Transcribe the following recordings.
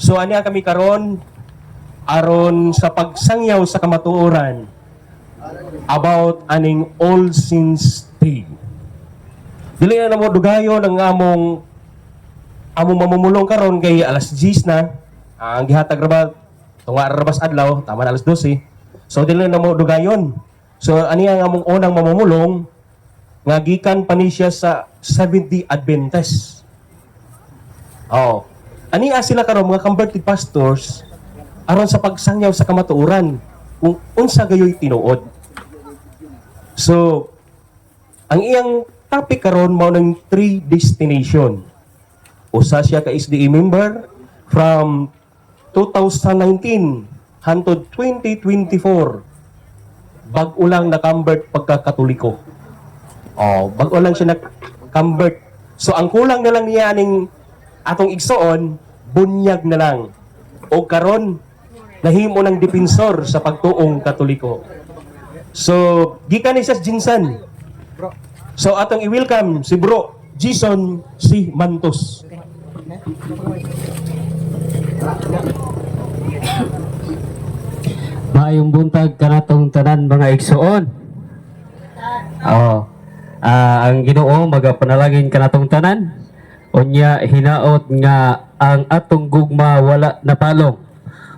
So aniya kami karon aron sa pagsangyaw sa kamatuoran about aning All Saints Day. Dili na mo dugayon ang among mamumulong karon kay alas 10 na. Ang gihatag ra tunga rabas adlaw, tama na alas 12. So dili na mo dugayon. So aniya ang among unang mamumulong nga gikan pa ni siya sa Seventh-day Adventist. Oh. Aniya sila karon mga converted pastors aron sa pagsangyaw sa kamatuoran kung unsa gayoy tinuod. So ang iyang topic karon mao ng 3 destination. Usa siya ka SDA member from 2019 hangtod 2024. Bag-o lang na-convert pagka-Katoliko. Oh, bag-o lang siya na-convert. So ang kulang na lang niya aning atong igsoon, bunyag na lang. O karon nahimo ng depensor sa pagtuong Katoliko. So gikan ni sa Jinsan. So atong i-welcome si Bro Jason C. Mantos. Maayong buntag kanatong tanan mga igsoon. Ang Ginoo magapanalangin kanatong tanan. Unya hinaot nga ang atong gugma wala napalong.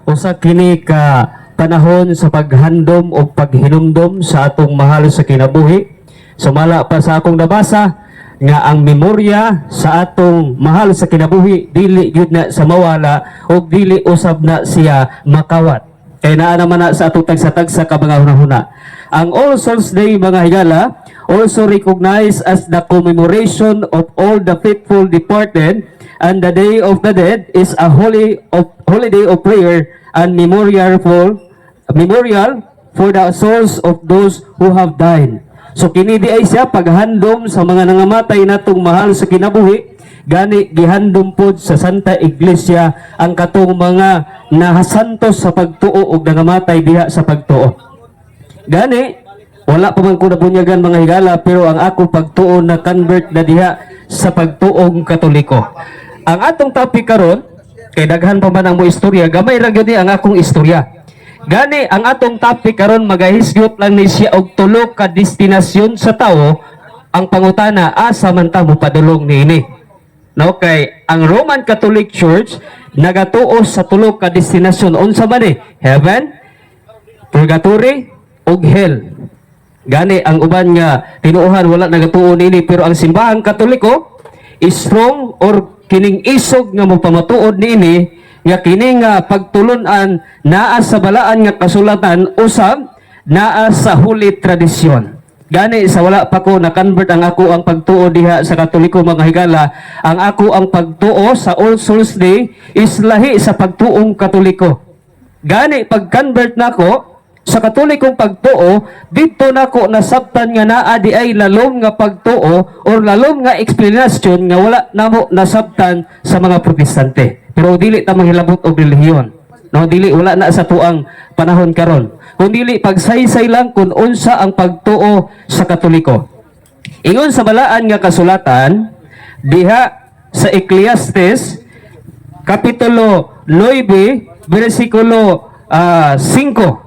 Usa kini ka panahon sa paghandom o paghinumdom sa atong mahal sa kinabuhi. Sumala pa sa akong nabasa nga ang memorya sa atong mahal sa kinabuhi dili gyud na sa mawala o dili usab na siya makawat. Kaya naa naman na sa atong tagsa-tagsa ka mga hunahuna. Ang All Souls Day mga higala, also recognized as the commemoration of all the faithful departed, and the Day of the Dead is a holiday of prayer and memorial for the souls of those who have died. So kini di ay siya paghandom sa mga nangamatay natong mahal sa kinabuhi. Gani gihandom pod sa Santa Iglesia ang katong mga nahasantos sa pagtuo ug nangamatay diha sa pagtuo. Gani wala pa man ko nabunyagan mga higala, pero ang ako pagtuo na convert na diha sa pagtuong Katoliko. Ang atong topic karon kay daghan pa man ang mo istorya, gamay ra gyud ang akong istorya. Gani ang atong topic karon magahisgot lang ni siya og tulo ka destinasyon sa tawo. Ang pangutana asa man ta mo padulong niini. No, kay ang Roman Catholic Church nagatuo sa tulo ka destinasyon. Unsa man ni? Heaven, purgatory, ug hell. Gani ang uban nga tinuohan wala nagatuo nini, pero ang simbahang Katoliko strong or kining isog nga mopamatuod niini nga kini nga pagtulon-an naa sa balaan nga kasulatan usab naa sa huli tradisyon. Gani sa wala pa ko na-convert ang ako ang pagtuo diha sa Katoliko mga higala, ang ako ang pagtuo sa All Souls Day is lahi sa pagtuong Katoliko. Gani pag-convert nako sa Katolikong pagtuo, dito nako nasabtan nga naa di ay lalom nga pagtuo or lalom nga explanation nga wala namo nasabtan sa mga Protestante. Pero dili ta manghilabot og relihiyon. No, dili wala na sa tuang panahon karon. Kung dili pagsaysay lang kung unsa ang pagtuo sa Katoliko. Ingon sa balaan nga kasulatan diha sa Ecclesiastes kapitulo 9 bersikulo 5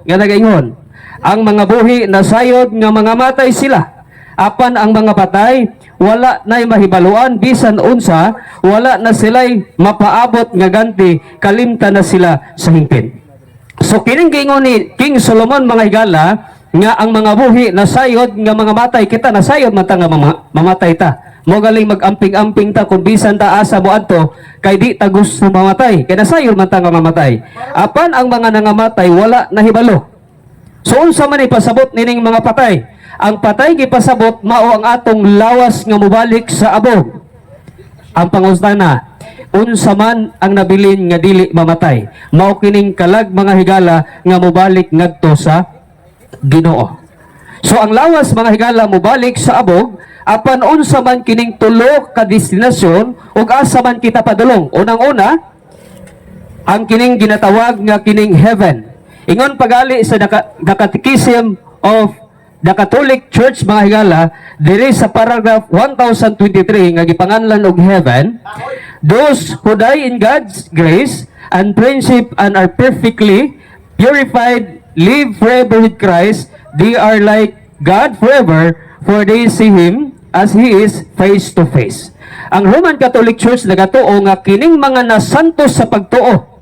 nga nagaingon, ang mga buhi nasayod nga mga matay sila, apan ang mga patay wala na'y mahibaluan bisan unsa, wala na sila'y mapaabot nga ganti, kalimtan na sila sa hingpin. So kining giingon ni King Solomon mga higala nga ang mga buhi nasayod nga mga matay, kita nasayod man ta nga mamatay ta. Mo galing mag-amping-amping ta kung bisan ta asa mo adto kay di ta gusto mamatay. Kay nasayod man ta nga mamatay. Apan ang mga nangamatay wala nahibalo. So unsa man ipasabot nining mga patay? Ang patay gipasabot mao ang atong lawas nga mobalik sa abog. Ang pangustana, unsa man ang nabilin nga dili mamatay? Mao kining kalag mga higala nga mobalik ngadto sa Ginoo. So ang lawas mga higala mobalik sa abog, apan unsa man kining tulo ka destinasyon ug asa man kita padulong. Unang-una, ang kining ginatawag nga kining heaven. Ingon pagali sa the Catechism of the Catholic Church mga higala, diri sa paragraph 1023 nga gipanganlan og heaven, those who die in God's grace and friendship and are perfectly purified, live forever with Christ, they are like God forever, for they see Him as He is face to face. Ang Roman Catholic Church nagatuo nga kining mga nasantos sa pagtuo.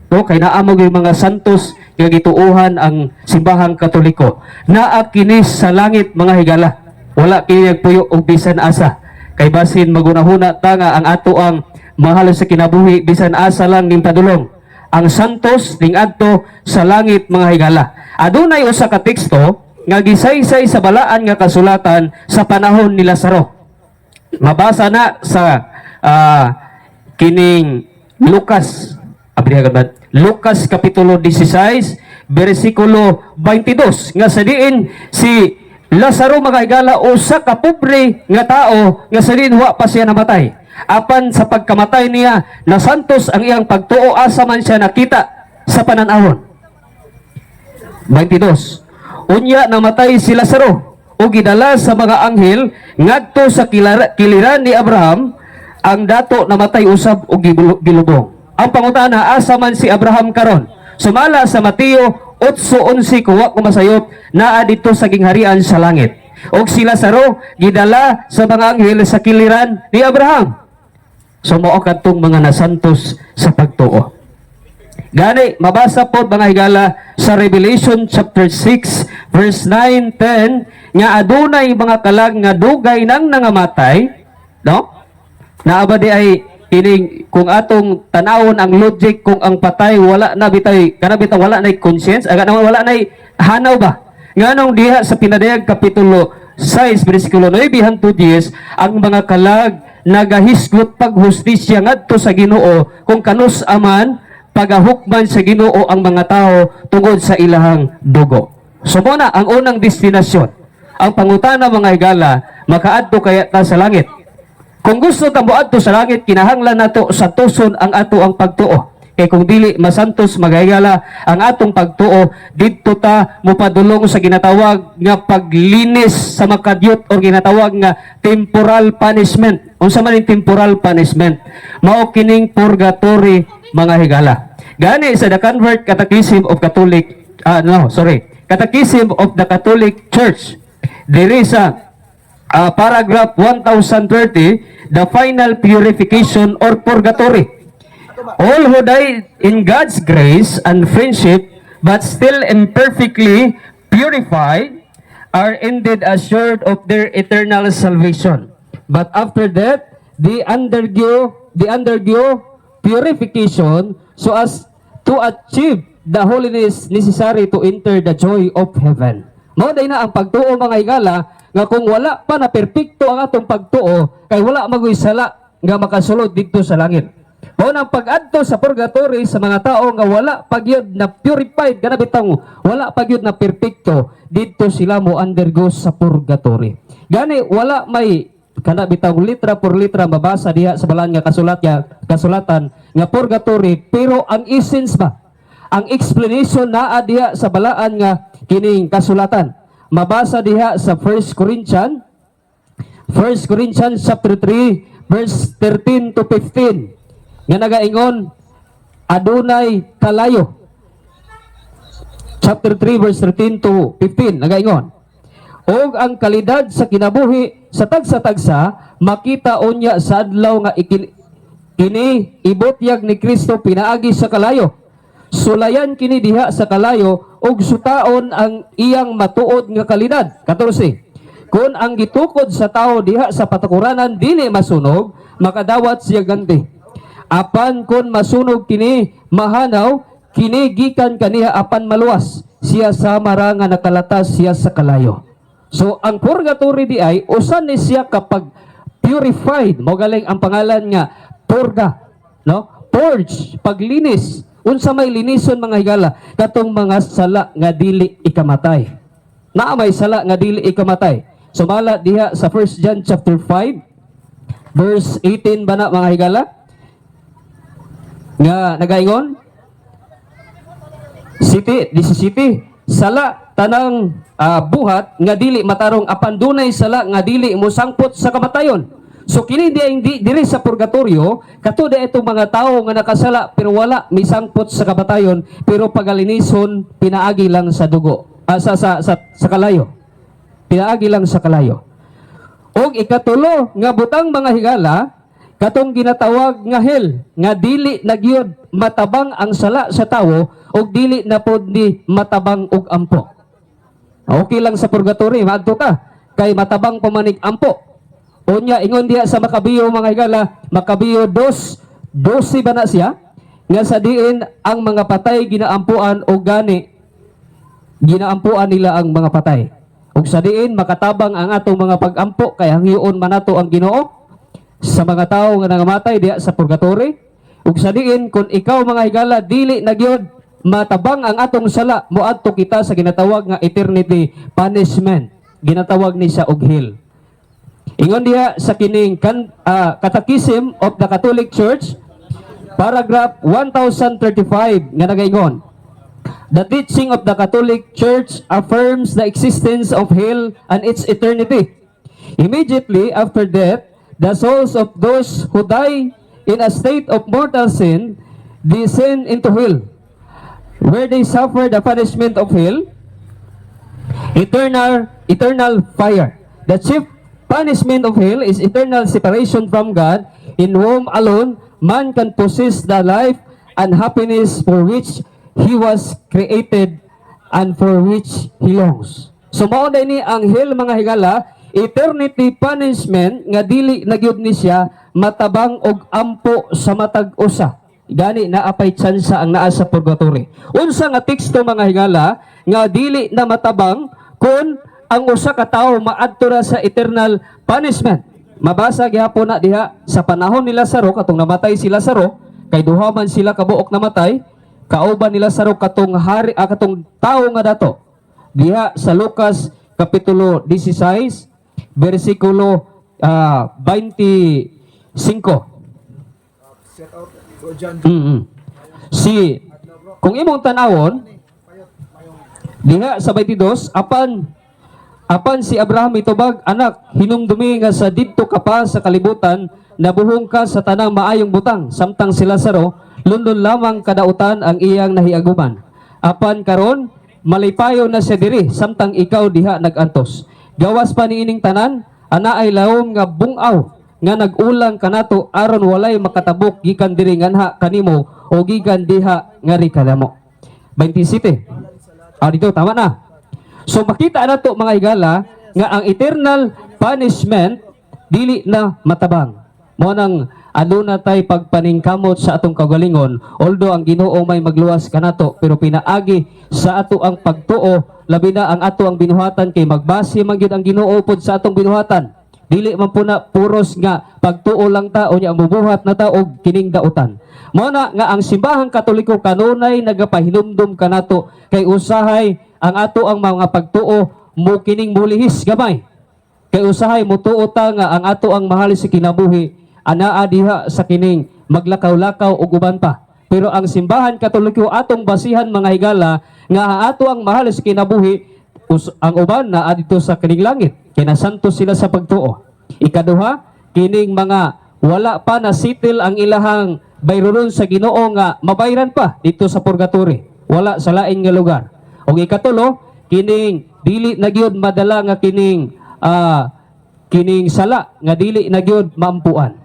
No, kay naamog yung mga santos nga gituuhan ang simbahang Katoliko. Naa kini sa langit mga higala. Wala kini nagpuyo og bisan asa. Kay basin magunahuna ta nga ang ato ang mahal sa kinabuhi bisan asa lang ning padulong. Ang santos ning adto sa langit mga higala. Adunay usa ka teksto nga gisaysay sa balaan nga kasulatan sa panahon ni Lazaro. Mabasa na sa kining Lucas kapitulo 16 bersikulo 22 nga sa diin si Lazaro mga higala usa ka pobre nga tao nga sa diin wa pa siya namatay. Apan sa pagkamatay niya nasantos ang iyang pagtuo asa man siya nakita sa pananahon. 22. Unya namatay si Lazaro o gidala sa mga anghel ngadto sa kiliran ni Abraham. Ang dato namatay usab og gilubong. Ang pangutana asa man si Abraham karon? Sumala sa Mateo 8:11 kuwa ko masayop naa dito sa gingharian sa langit. Og si Lazaro gidala sa mga anghel sa kiliran ni Abraham. So mao kadtong mga nasantos sa pagtuo. Gani mabasa po mga higala sa Revelation chapter 6 verse 9, 10 nga adunay mga kalag nga dugay nang nangamatay, no? Naabadi ay kining kung atong tanawon ang logic kung ang patay wala na bitay kanabitang wala na conscience aga naman wala na hanaw ba nganong diha sa pinadayag kapitulo 6 bersikulo 9 hangtod 10 ang mga kalag nagahisgot paghustisya ngadto sa Ginoo kung kanus aman pagahukman sa Ginoo ang mga tao tungod sa ilahang dugo. So muna ang unang destinasyon. Ang pangutana mga higala, makaadto kaya ta sa langit. Kung gusto ta moadto sa langit, kinahanglan nato sa tuson ang ato ang pagtuo. Kay kung dili masantos magahigala ang atong pagtuo, didto ta mopadulong sa ginatawag nga paglinis sa makadyot o ginatawag nga temporal punishment. Unsa man ang temporal punishment? Mao kining purgatory mga higala. Gani sa The Convert Catechism of Catechism of the Catholic Church, there is a paragraph 1030, the final purification or purgatory. All who died in God's grace and friendship but still imperfectly purified are indeed assured of their eternal salvation. But after that, they undergo purification so as to achieve the holiness necessary to enter the joy of heaven. Mao day na ang pagtuo mga higala nga kung wala pa na perpekto ang atong pagtuo kay wala magoy sala nga makasulod didto sa langit. Mao nang pag-adto sa purgatory sa mga tao nga wala pagyud na purified kana bitang wala pagyud na perpekto didto sila mo undergo sa purgatory. Gani wala may kana bitang litra por litra mabasa diha sa balaan nga kasulatan nga purgatory, pero ang essence ba, ang explanation naa diha sa balaan nga kining kasulatan mabasa diha sa 1 Corinthians chapter 3 verse 13 to 15 nga nagaingon adunay kalayo. Chapter 3 verse 13 to 15 nagaingon og ang kalidad sa kinabuhi sa tagsa-tagsa makita unya sa adlaw nga kini ibutyag ni Kristo pinaagi sa kalayo. Sulayan kini diha sa kalayo ug sutaon ang iyang matuod nga kalidad. 14. Kung ang gitukod sa tao diha sa patakuranan dili masunog, makadawat siya ganti. Apan kun masunog kini mahanaw, kini gikan kaniya apan maluwas. Siya sa mara nga nakalatas siya sa kalayo. So ang purgatory di ay usan ni siya kapag purified, mo galing ang pangalan nga purga, no? Purge, paglinis. Unsa may linison mga higala katong mga sala nga dili ikamatay. Naa may sala nga dili ikamatay. Sumala diha sa 1 John chapter 5 verse 18 bana mga higala nga nagaingon City sala tanang buhat nga dili matarong apan dunay sala nga dili mosangpot sa kamatayon. So kini di diri sa purgatorio katuda itong mga tao nga nakasala pero wala misangpot sa kabatayon pero pagalinison pinaagi lang sa dugo sa kalayo. Pinaagi lang sa kalayo. Og ikatulo nga butang mga higala katong ginatawag nga hell nga dili nagyod matabang ang sala sa tawo og dili na pod ni matabang og ampo. Okay lang sa purgatory maadto ka kay matabang pamanig ampo. Unya ingon diha sa Makabiyo mga higala, Makabiyo 2:12 ba na siya nga sa diin ang mga patay ginaampuan o gani ginaampuan nila ang mga patay. Ug sa diin makatabang ang atong mga pag-ampo kay hangyoon man nato ang Ginoo sa mga tawo nga nangamatay diha sa purgatory. Ug sa diin kung ikaw mga higala dili nagyod matabang ang atong sala moadto kita sa ginatawag nga eternity punishment. Ginatawag ni sa og hell. Ingon diha sa kining Catechism of the Catholic Church paragraph 1035 nga nagaingon, the teaching of the Catholic Church affirms the existence of hell and its eternity. Immediately after death, the souls of those who die in a state of mortal sin descend into hell, where they suffer the punishment of hell, eternal fire. The chief punishment of hell is eternal separation from God, in whom alone man can possess the life and happiness for which he was created and for which he longs. So mao ni ang hell mga higala, eternity punishment nga dili nagyud ni siya matabang og ampo sa matag usa. Gani naapay tsansa ang naa sa purgatory. Unsa nga teksto mga higala nga dili na matabang kun ang usa ka tawo maadto na sa eternal punishment. Mabasa gyapon na diha sa panahon ni Lazaro katong namatay si Lazaro kay duha man sila kabuok namatay, kauban ni Lazaro katong katong tawo nga dato. Diha sa Lucas kapitulo 16 bersikulo 25. Kung imong tanawon diha sa 22 apan si Abraham itubag, anak, hinumdumi nga sa didto ka pa sa kalibutan, nabuhong ka sa tanang maayong butang, samtang si Lazaro, lundon lamang kadautan ang iyang nahiaguman. Apan karon malipayo na siya diri, samtang ikaw diha nagantos. Gawas pa niining tanan, ana ay lawom nga bungaw, nga nagulang kanato aron walay makatabok gikan diri nganha kanimo o gikan diha ngari kanamo. 27. Dito tama na. So makita na to mga higala nga ang eternal punishment dili na matabang. Mo nang aduna tay pagpaningkamot sa atong kagalingon, although ang Ginoo may magluwas kanato pero pinaagi sa ato ang pagtuo labi na ang ato ang binuhatan kay magbase man gyud ang Ginoo pod sa atong binuhatan. Dili man po na puros nga pagtuo lang ta o nya mubuhat na ta og kining dautan. Mo na nga ang simbahang Katoliko kanunay nagapahinumdum kanato kay usahay ang ato ang mga pagtuo mo kining mulihis gamay. Kay usahay mutuo ta nga ang ato ang mahal sa kinabuhi anaa diha sa kining maglakaw-lakaw ug uban pa. Pero ang simbahan Katoliko atong basihan mga higala nga ang ato ang mahal sa kinabuhi ang uban na adito sa kining langit. Kinasanto sila sa pagtuo. Ikaduha, kining mga wala pa na sitil ang ilahang bayronon sa Ginoo nga mabayran pa dito sa purgatory. Wala sa lain nga lugar. O ikatulo, kining dili nagyod madala nga kining sala nga dili nagyod maampuan.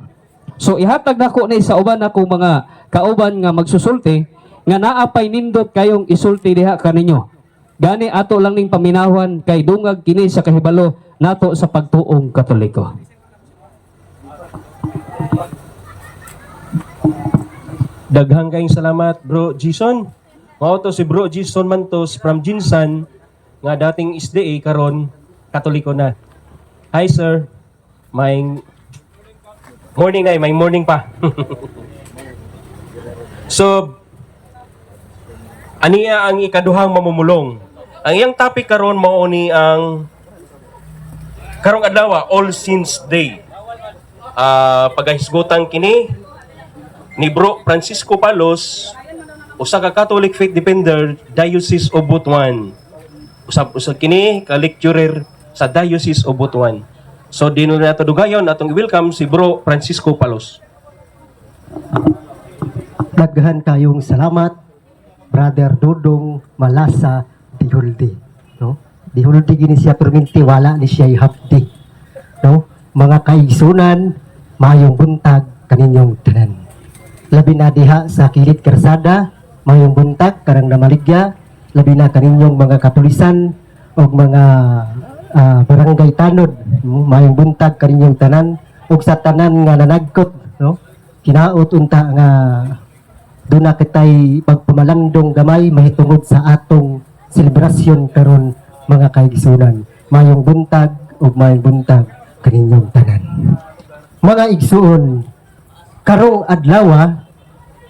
So ihatag nako ni sa uban ako mga kauban nga magsusulti nga naapay nindot kayong isulti diha kaninyo. Gani ato lang ning paminawan kay dungag kini sa kahibalo nato sa pagtuong Katoliko. Daghang kayong salamat, Bro Jason. Mao to si Bro Jason Mantos from Jinsan nga dating SDA karon Katoliko na. Hi sir. May morning pa. So aniya ang ikaduhang mamumulong. Ang iyang topic karon mao ni ang karong adlaw All Saints Day. Pagahisgutan kini ni Bro Francisco Palos, usa ka Catholic faith defender, Diocese of Butuan. Usab kini ka lecturer sa Diocese of Butuan. So dino na nato dugayon atong i-welcome si Bro Francisco Palos. Daghan kayong salamat, Brother Dudong Malasa Dihuldi. No? Dihuldi gini siya perminti, wala ni siya ihapdi. No? Mga kaigsunan, mayong buntag kaninyong tanan. Labi na diha sa kilid karsada, mayong buntag karang namaligya, labi na kaninyong mga katulisan o mga barangay tanod, no? Mayong buntag kaninyong tanan, o sa tanan nga nanagkot, no? Kinaot unta nga doon na kitay pagpamalandong gamay mahitungod sa atong selebrasyon karon mga kaigsunan. Mayong buntag o mayong buntag kaninyong tanan. Mga igsuon, karong adlaw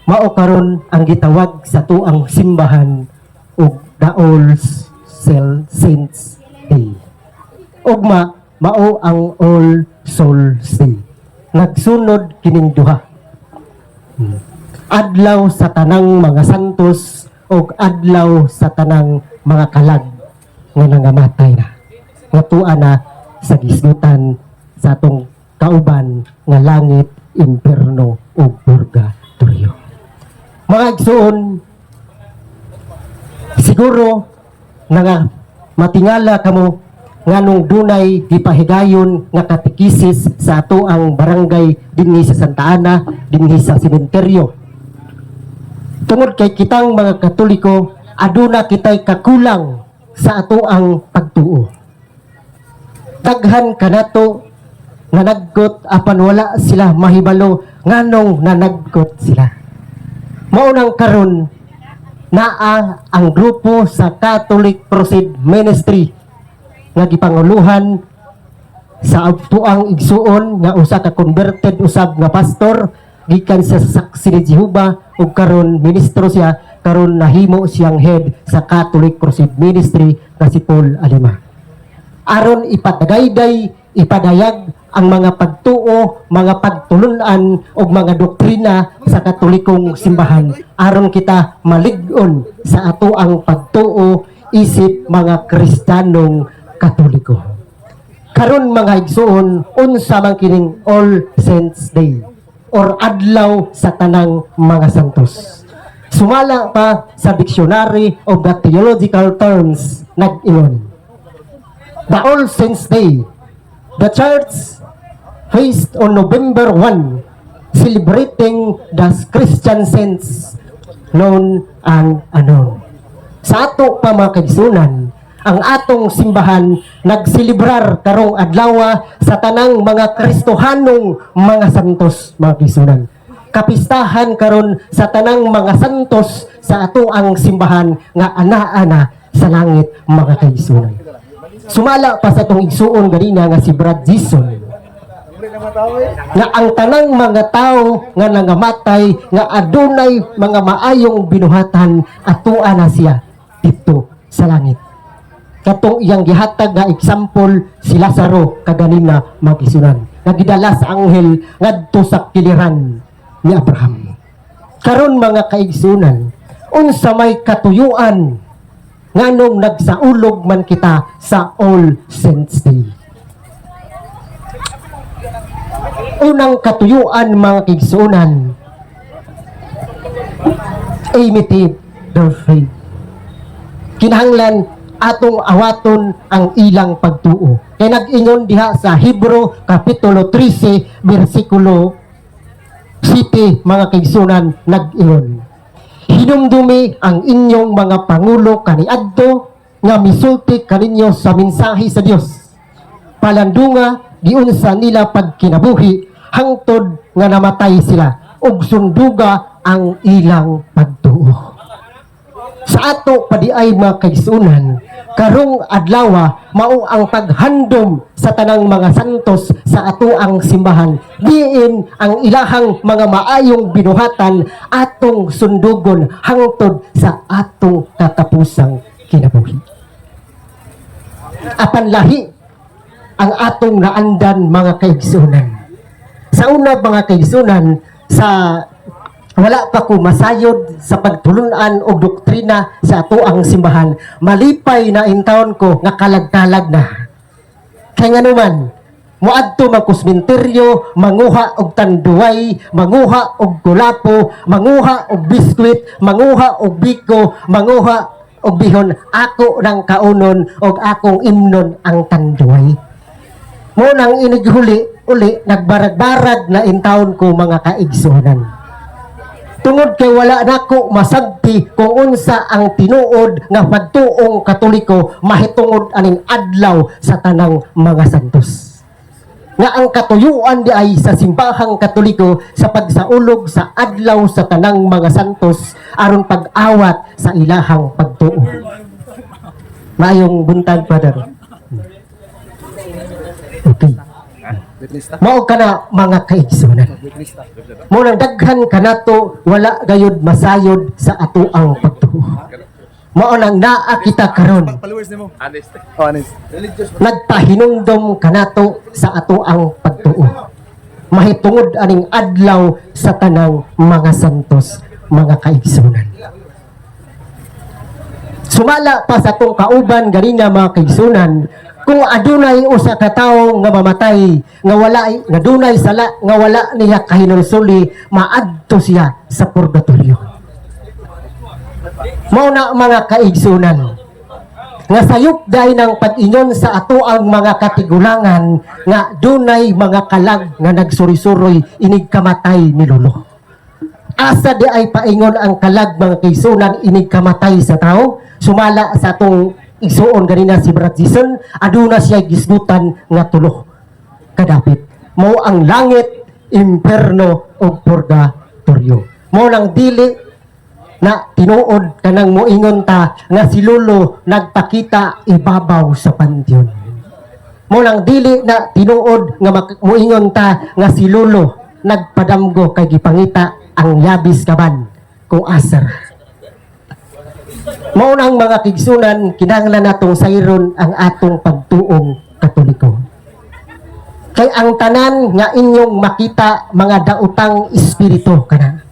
mao karon ang gitawag sa tuang simbahan og the All Saints Day. Ugma mao ang All Souls Day. Nagsunod kining duha. Adlaw sa tanang mga santos o adlaw sa tanang mga kalag nga nangamatay na. Nga tuwa na sa gisgutan sa atong kauban nga langit, imperno o purgatorio. Mga igsoon, siguro nga matingala kamo nganong dunay gipahigayon nga katekisis sa ato ang barangay dinhi sa Santa Ana, dinhi sa sementeryo. Tungod kay kitang mga Katoliko, aduna kitay kakulang sa ato ang pagtuo. Daghan kanato nga naggot apan wala sila mahibalo nganong nanaggot sila. Maunang karon naa ang grupo sa Catholic Crusade Ministry nga gipanguluhan sa tuang igsuon nga usa ka converted usab nga pastor gikan sa Saksi ni Jehova ug karon ministro siya, karon nahimo siyang head sa Catholic Crusade Ministry nga si Paul Alima. Aron ipadagayday, ipadayag ang mga pagtuo, mga pagtulunan ug mga doktrina sa Katolikong simbahan aron kita malig-on sa ato ang pagtuo isip mga Kristiyanong Katoliko. Karon mga igsuon, unsa man kining All Saints Day or adlaw sa tanang mga santos. Sumala pa sa Dictionary of the Theological Terms nag-ingon. The All Saints Day, the Church faced on November 1, celebrating the Christian saints known and unknown. Sa ato pa mga kaigsunan, ang atong simbahan nagselebrar karong adlaw sa tanang mga Kristohanong mga santos mga kaigsunan. Kapistahan karon sa tanang mga santos sa ato ang simbahan nga ana-ana sa langit mga kaigsunan. Sumala pa sa atong igsuon ganina nga si Brad Jason nga ang tanang mga tao nga nangamatay nga adunay mga maayong binuhatan atoa na siya dito sa langit. Katong iyang gihatag nga example si Lazaro kaganina magisunan nagidala sa anghel ngadto sa kiliran ni Abraham. Karon mga kaigsunan, unsa may katuyuan nganong nagsaulog man kita sa All Saints Day. Unang katuyuan mga kaigsunan, imitate their faith. Kinahanglan atong awaton ang ilang pagtuo. Kay nag-ingon diha sa Hebro kapitulo 13 bersikulo 7 mga kaigsunan nag-ingon. Hinumdumi ang inyong mga pangulo kaniadto nga misulti kaninyo sa mensahe sa Dios. Palandunga giunsa nila pagkinabuhi hangtod nga namatay sila ug sunduga ang ilang pagtuo. Sa ato padiay mga kaigsunan, karong adlaw mao ang paghandom sa tanang mga santos sa ato ang simbahan. Diin ang ilahang mga maayong binuhatan atong sundugon hangtod sa atong katapusang kinabuhi. Apan lahi ang atong naandan mga kaigsunan. Sa una mga kaigsunan, sa wala pa ko masayod sa pagtulunan o doktrina sa ato ang simbahan. Malipay na intawon ko nga kalag-kalag na. Kaya nga naman, Muadto man kusmenteryo, manguha og tanduay, manguha og gulapo, manguha og biskwit, manguha og biko, manguha og bihon. Ako nang kaunon og akong imnon ang tanduay. Mo nang inighuli uli nagbarag-barag na intawon ko mga kaigsunan. Tungod kay wala nako masagpi kung unsa ang tinuod nga pagtuong Katoliko mahitungod aning adlaw sa tanang mga santos. Nga ang katuyuan di ay sa simbahang Katoliko sa pagsaulog sa adlaw sa tanang mga santos aron pag-awat sa ilahang pagtuo. Maayong buntag, Father. Okay. Mao kana mga kaigsunan. Mo nang daghan kanato wala gayud masayod sa atoang pagtuo. Mao nang naa kita karon. Nagpahinumdom kanato sa atoang pagtuo. Mahitungod aning adlaw sa tanang mga santos, mga kaigsunan. Sumala pa sa atong kauban ganina mga kaigsunan, kung adunay usa ka tawo nga mamatay nga wala nga dunay sala nga wala niya kahinulsuli, maadto siya sa purgatorio. Mao na mga kaigsunan nga sayop day ng pag-ingon sa ato ang mga katigulangan nga dunay mga kalag nga nagsuri-suroy inig kamatay ni Lolo. Asa di ay paingon ang kalag mga kaigsunan inig kamatay sa tao? Sumala sa atong igsuon ganina si Brad Jason, aduna siya gisgutan nga tulo kadapit. Mao ang langit, imperno ug purgatorio. Mao nang dili na tinuod kanang moingon ta nga si Lolo nagpakita ibabaw sa panteon. Mao nang dili na tinuod nga moingon ta nga si Lolo nagpadamgo kay gipangita ang yabis kaban kung asar. Mao nang mga kigsunan, kinahanglan natong sayron ang atong pagtuong Katoliko. Kay ang tanan nga inyong makita mga daotang espiritu kana.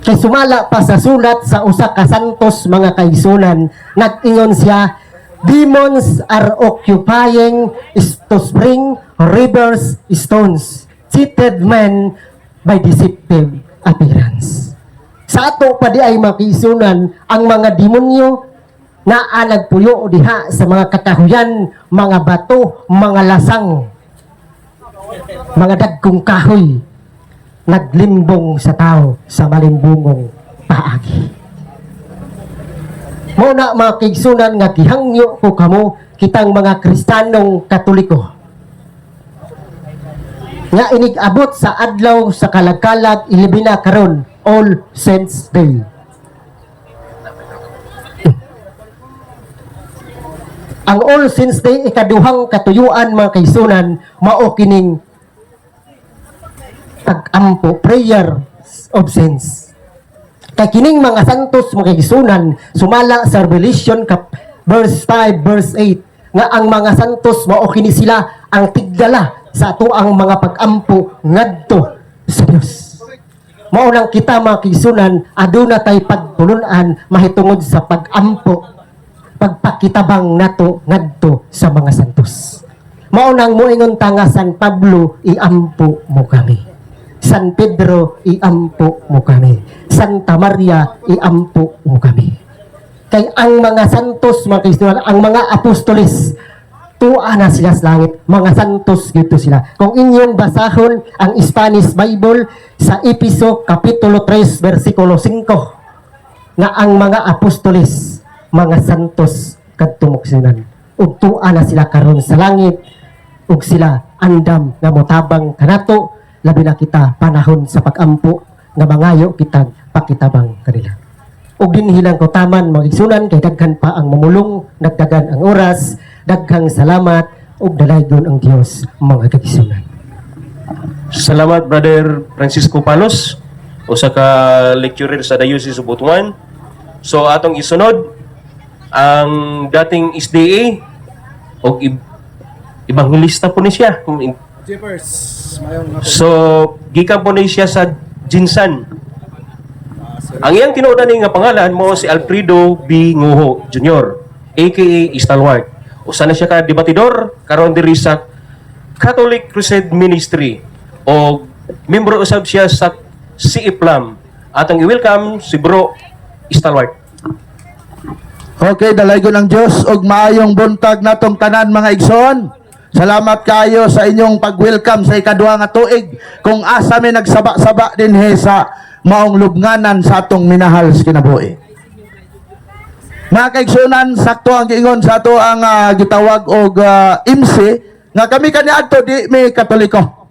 Kay sumala pa sa sulat sa usa ka santos mga kaigsunan, nag-ingon siya, demons are occupying to spring rivers stones, cheated men by deceptive appearance. Sa ato pa di ay makisunan ang mga demonyo na nagpuyo diha sa mga katahuyan, mga bato, mga lasang, mga dagkong kahoy, naglimbong sa tao sa malimbungong paagi. Muna mga kaigsunan nga gihangyo ko kamo kitang mga Kristiyanong Katoliko nga inig-abot sa adlaw sa kalagkalag ilibina karon All Saints Day. Ang All Saints Day ikaduhang katuyuan mga kaigsunan mao kining pag-ampo, prayer of saints. Kay kining mga santos mga kaigsunan sumala sa Revelation verse 5 verse 8 nga ang mga santos mao kini sila ang tigdala sa atoang mga pag-ampo ngadto sa Dios. Mao nang kita mga kaigsunan aduna tay pagtulunan mahitungod sa pag-ampo, pagpakitabang nato ngadto sa mga santos. Mao nang moingon ta nga San Pablo iampo mo kami, San Pedro iampo mo kami, Santa Maria iampo mo kami. Kay ang mga santos mga kaigsunan, ang mga apostoles tuwa na sila sa langit, mga santos gito sila. Kung inyong basahon ang Spanish Bible sa Episo Kapitulo 3 versikulo 5 nga ang mga apostoles mga santos kadto moksinan ug tuwa na sila karon sa langit ug sila andam nga motabang kanato labi na kita panahon sa pag-ampo nga mangayo kitang pakitabang kanila. Ug dinhilang ko taman mga igsunan kay daghan pa ang mamulong, nagdagan ang oras, daghang salamat ug dalaygon ang Dios mga kaigsunan. Salamat Brother Francisco Palos, usa ka lecturer sa Diocese of Butuan. So atong isunod ang dating SDA o ebanghilista po ni siya. So gikan po ni siya sa Jinsan. Ang iyang tinuod ni nga pangalan mo si Alfredo B. Nguho Jr. aka Stalwart. Usa na siya ka debatidor karon diri sa Catholic Crusade Ministry o membro usab siya sa CIPLAM. Atong i-welcome si Bro Stalwart. Okay, dalaygon ang Dios og maayong buntag natong tanan mga igsoon. Salamat kayo sa inyong pag-welcome sa ikaduha nga tuig kung asa mi nagsaba-saba dinhi sa maong lubnganan sa atong minahal sa kinabuhi. Mga kaigsunan, sakto ang giingon sa ato ang gitawag og IMSI nga kami kaniadto di mi Katoliko.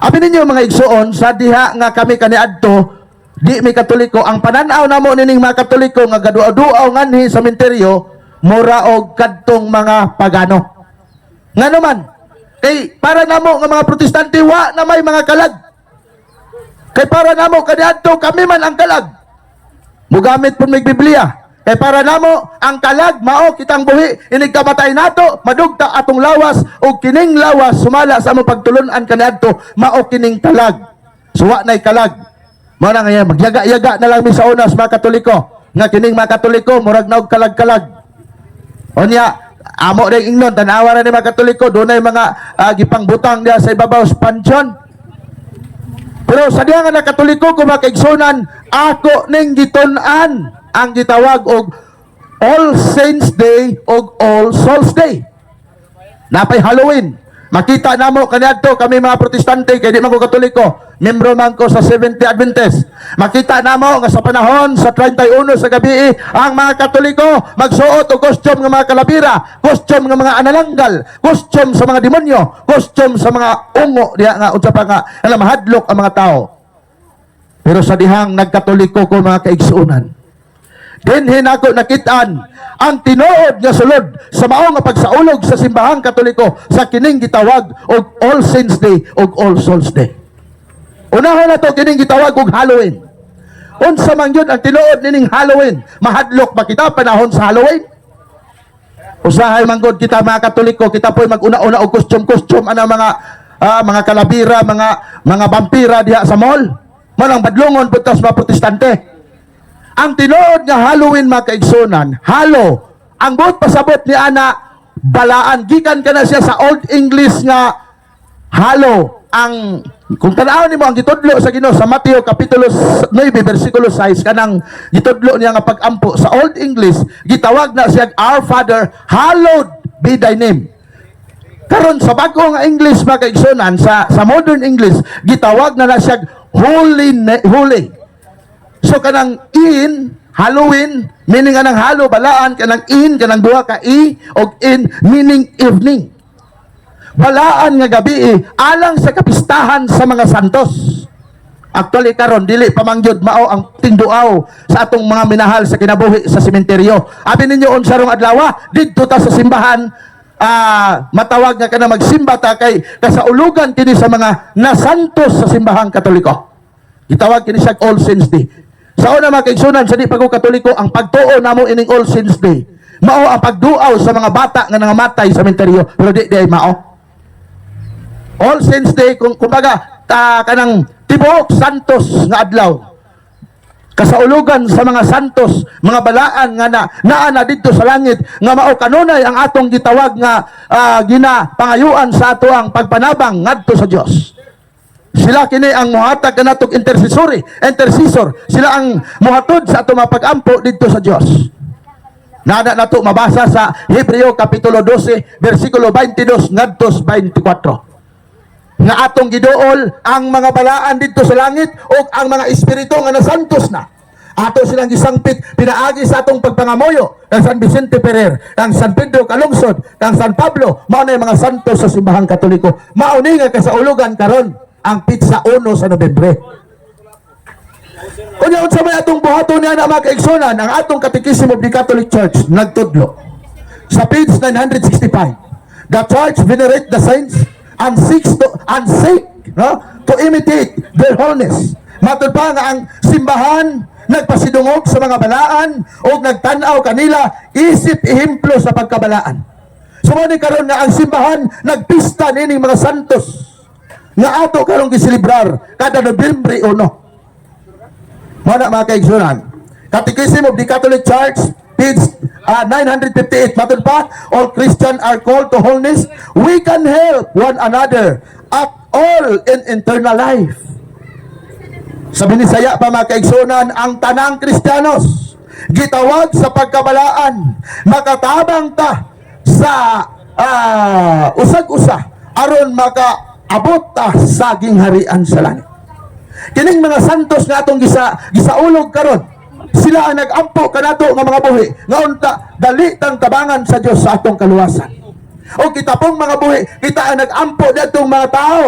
Abi ninyo mga igsuon, sa diha nga kami kaniadto di mi Katoliko, ang pananaw namo nining mga Katoliko nga gaduaw-duaw nganhi sa sementeryo mura og kadtong mga pagano. Nga naman, kay para namo nga mga protestante wa na may mga kalag. Kay para namo kaniadto kami man ang kalag. Mugamit pun mig Biblia. Kay para namo ang kalag mao kitang buhi inig kamatay nato madugta atong lawas og kining lawas sumala sa among pagtulon-an kaniadto mao kining kalag. Suwa nay kalag. Mao na nga magyaga-yaga na lang mi sa unas mga Katoliko nga kining mga Katoliko murag na og kalag-kalag. Onya amo ring ingnon tanawa ra ni mga Katoliko dunay mga gipangbutang dia sa ibabaw sa pansyon. Pero sa diha nga na Katoliko kung makaigsunan ako ning gitun-an ang gitawag og All Saints Day og All Souls Day. Napay Halloween. Makita namo kaniadto kami mga protestante kay di man ko Katoliko, membro man ko sa Seventh-day Adventist. Makita namo nga sa panahon sa 31 sa gabi ang mga Katoliko magsuot og costume nga mga kalabira, costume nga mga analanggal, costume sa mga demonyo, costume sa mga ungo diha nga unsa pa nga mahadlok ang mga tao. Pero sa dihang nagkatoliko ko mga kaigsuunan, dinhin ako nakitaan ang tinuod nga sulod sa mao nga pagsaulog sa simbahang Katoliko sa kining gitawag og All Saints Day og All Souls Day. Unahon na to kining gitawag og Halloween. Unsa man gyud ang tinuod nining Halloween? Mahadlok ba kita panahon sa Halloween? Usahay man gud kita mga Katoliko, kita po'y mag-una-una og costume ana mga kalabira, mga vampira diha sa mall. Manang badlongon putas mga protestante. Ang tinuod nga Halloween mga kaigsunan, halo, ang buot pasabot ni ana balaan, gikan ka na siya sa Old English nga halo. Ang kung tanaw nimo ang gitudlo sa Ginoo sa Mateo kapitulo 9 bersikulo 6 kanang gitudlo niya nga pagampo sa Old English, gitawag na siya Our Father, hallowed be thy name. Karon sa bago nga English mga kaigsunan, sa modern English, gitawag na siya holy. So kanang in Halloween meaning kanang halo balaan, kanang in kanang duha ka i og in meaning evening. Balaan nga gabi alang sa kapistahan sa mga santos. Actually karon dili pamangyod mao ang tinduaw sa atong mga minahal sa kinabuhi sa sementeryo. Abi ninyo unsa rong adlaw didto ta sa simbahan matawag nga kana magsimba ta kay kasaulugan kini sa mga nasantos sa simbahang Katoliko. Gitawag kini siya All Saints Day. Sa una mga kaigsunan, sa di pag Katoliko, ang pagtuo namo ining All Saints Day, mao ang pagduaw sa mga bata nga nangamatay sa sementeryo, pero di ay mao. All Saints Day, kumbaga, kanang tibuok santos nga adlaw. Kasaulugan sa mga santos, mga balaan nga naa na dito sa langit, nga mao kanunay ang atong gitawag nga ginapangayuan sa ato ang pagpanabang ngadto sa Dios. Sila kini ang muhatag kanatong intercessor. Sila ang muhatod sa ato mapag-ampo dito sa Dios. Nana nato mabasa sa Hebreo kapitulo 12 bersikulo 22 ngadto 24. Nga atong giduol ang mga balaan dito sa langit o ang mga espiritu nga nasantos na. Ato silang gisangpit pinaagi sa atong pagpangamoyo ng San Vicente Ferrer, ng San Pedro Calungsod, ng San Pablo, mao na mga santos sa simbahang Katoliko. Mao ni nga kasaulugan karon ang pizza 1 sa Nobyembre. Kunya unsa may atong buhaton niya na mga kaigsunan, ang atong Catechism of the Catholic Church nagtudlo sa page 965. The Church venerate the saints and seeks to imitate their holiness. Matod pa nga ang simbahan nagpasidungog sa mga balaan o nagtanaw kanila isip ehemplo sa pagkabalaan. Sumuni karon nga ang simbahan nagpista nining mga santos nga ato karong giselebrar kada Nobyembre 1. Mao na mga kaigsunan. Catechism of the Catholic Church, page 958 matod pa, all Christians are called to holiness. We can help one another at all in eternal life. Sa Binisaya pa mga kaigsunan, ang tanang Kristiyanos gitawag sa pagkabalaan, makatabang ta sa usag-usa aron makaabot ta sa gingharian sa langit. Kining mga santos nga atong gisaulog karon, sila ang nag-ampo kanato nga mga buhi nga unta dali tang tabangan sa Dios sa atong kaluwasan. O kita pong mga buhi, kita ang nag-ampo datong mga tao,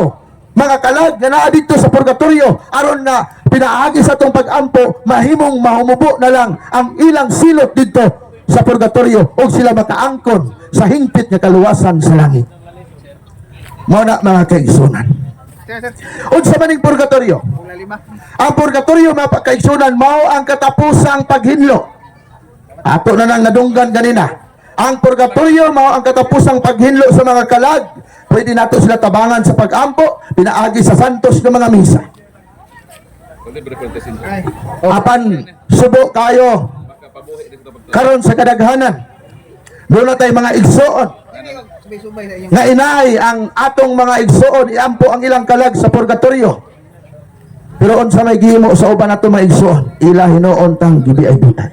mga kalag nga naa dito sa purgatorio aron na pinaagi sa atong pag-ampo mahimong mahumubo na lang ang ilang silot dito sa purgatorio o sila makaangkon sa hingpit nga kaluwasan sa langit. Mao na mga kaigsunan. Unsa maning purgatorio? Ang purgatorio mga kaigsunan mao ang katapusang paghinlo. Ato na nang nadunggan ganina. Ang purgatorio mao ang katapusang paghinlo sa mga kalag. Pwede nato sila tabangan sa pag-ampo, pinaagi sa santos ng mga misa. Apan subo kayo karon sa kadaghanan. Doon na tayo mga igsoon nga inay ang atong mga igsoon iampo ang ilang kalag sa purgatorio. Pero unsa may gihimo sa uban nato mga igsoon, ila hinuon tang gibiay-biay.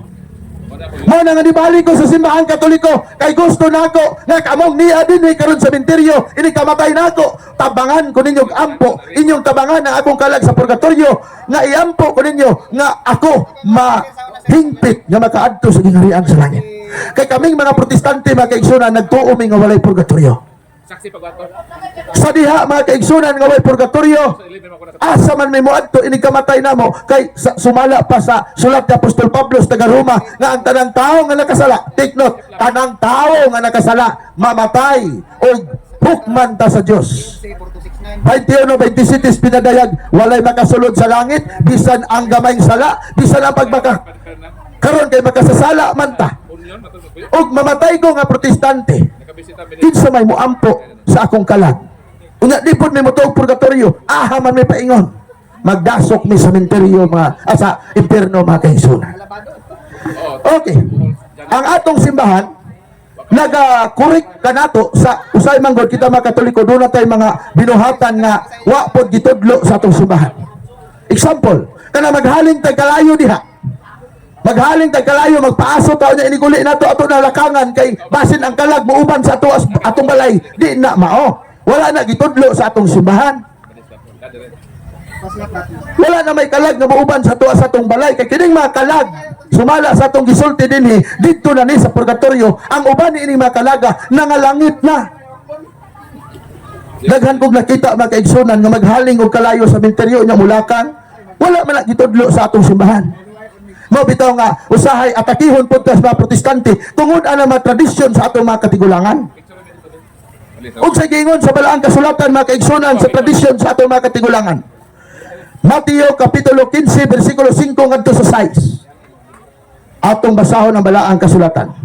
Mo na nga nibalik ko sa simbahan Katoliko kay gusto nako nga kamong niya din karon sa sementeryo ini kamatay nako, tabangan ko ninyo ampo inyong tabangan ang akong kalag sa purgatorio nga iampo ko ninyo nga ako mahingpit nga makaadto sa gingharian sa langit. Kay kaming mga protestante mga kaigsunan nagtuo mi nga walay purgatorio. Sa diha mga kaigsunan nga walay purgatorio, asa man may moadto ini kamatay namo kay sumala pa sa sulat ni Apostol Pablo sa taga Roma nga ang tanang tao nga nakasala, take note, tanang tao nga nakasala mamatay o hukman ta sa Dios. 21-27 pinadayag walay makasulod sa langit bisan ang gamayng sala, bisan ang pagbaka karon kay makasasala man ta. Og mamatay ko nga protestante, kinsa may moampo sa akong kalag. Unya di pud may motuog purgatorio, aha man may paingon. Magdasok mi sa sementeryo sa impierno mga kaigsunan. Okay. Ang atong simbahan naga-correct kanato sa usay manggod kita mga Katoliko, doon na tayo mga binuhatan nga wa pod gitudlo sa atong simbahan. Example, kana maghaling tag kalayo diha. Maghaling tag kalayo magpaaso taon niya iniguli nato ato na lakangan kay basin ang kalag muuban sa ato atong balay di na mao. Wala na gitudlo sa atong simbahan. Wala na may kalag nga muuban sa ato sa atong balay kay kining mga kalag sumala sa atong gisulti dinhi didto na ni sa purgatorio. Ang uban ni ining mga kalaga nangalangit na. Daghan kog nakita mga kaigsunan nga maghaling og kalayo sa sementeryo nya mulakan, wala man na gitudlo sa atong simbahan. Mo bitaw nga usahay atakihon pud sa mga protestante tungod ana mga tradisyon sa atong mga katigulangan. Unsa giingon sa balaang kasulatan mga kaigsunan sa tradisyon sa atong mga katigulangan? Mateo kapitulo 15 bersikulo 5 ngadto sa 6. Atong basahon ang balaang kasulatan.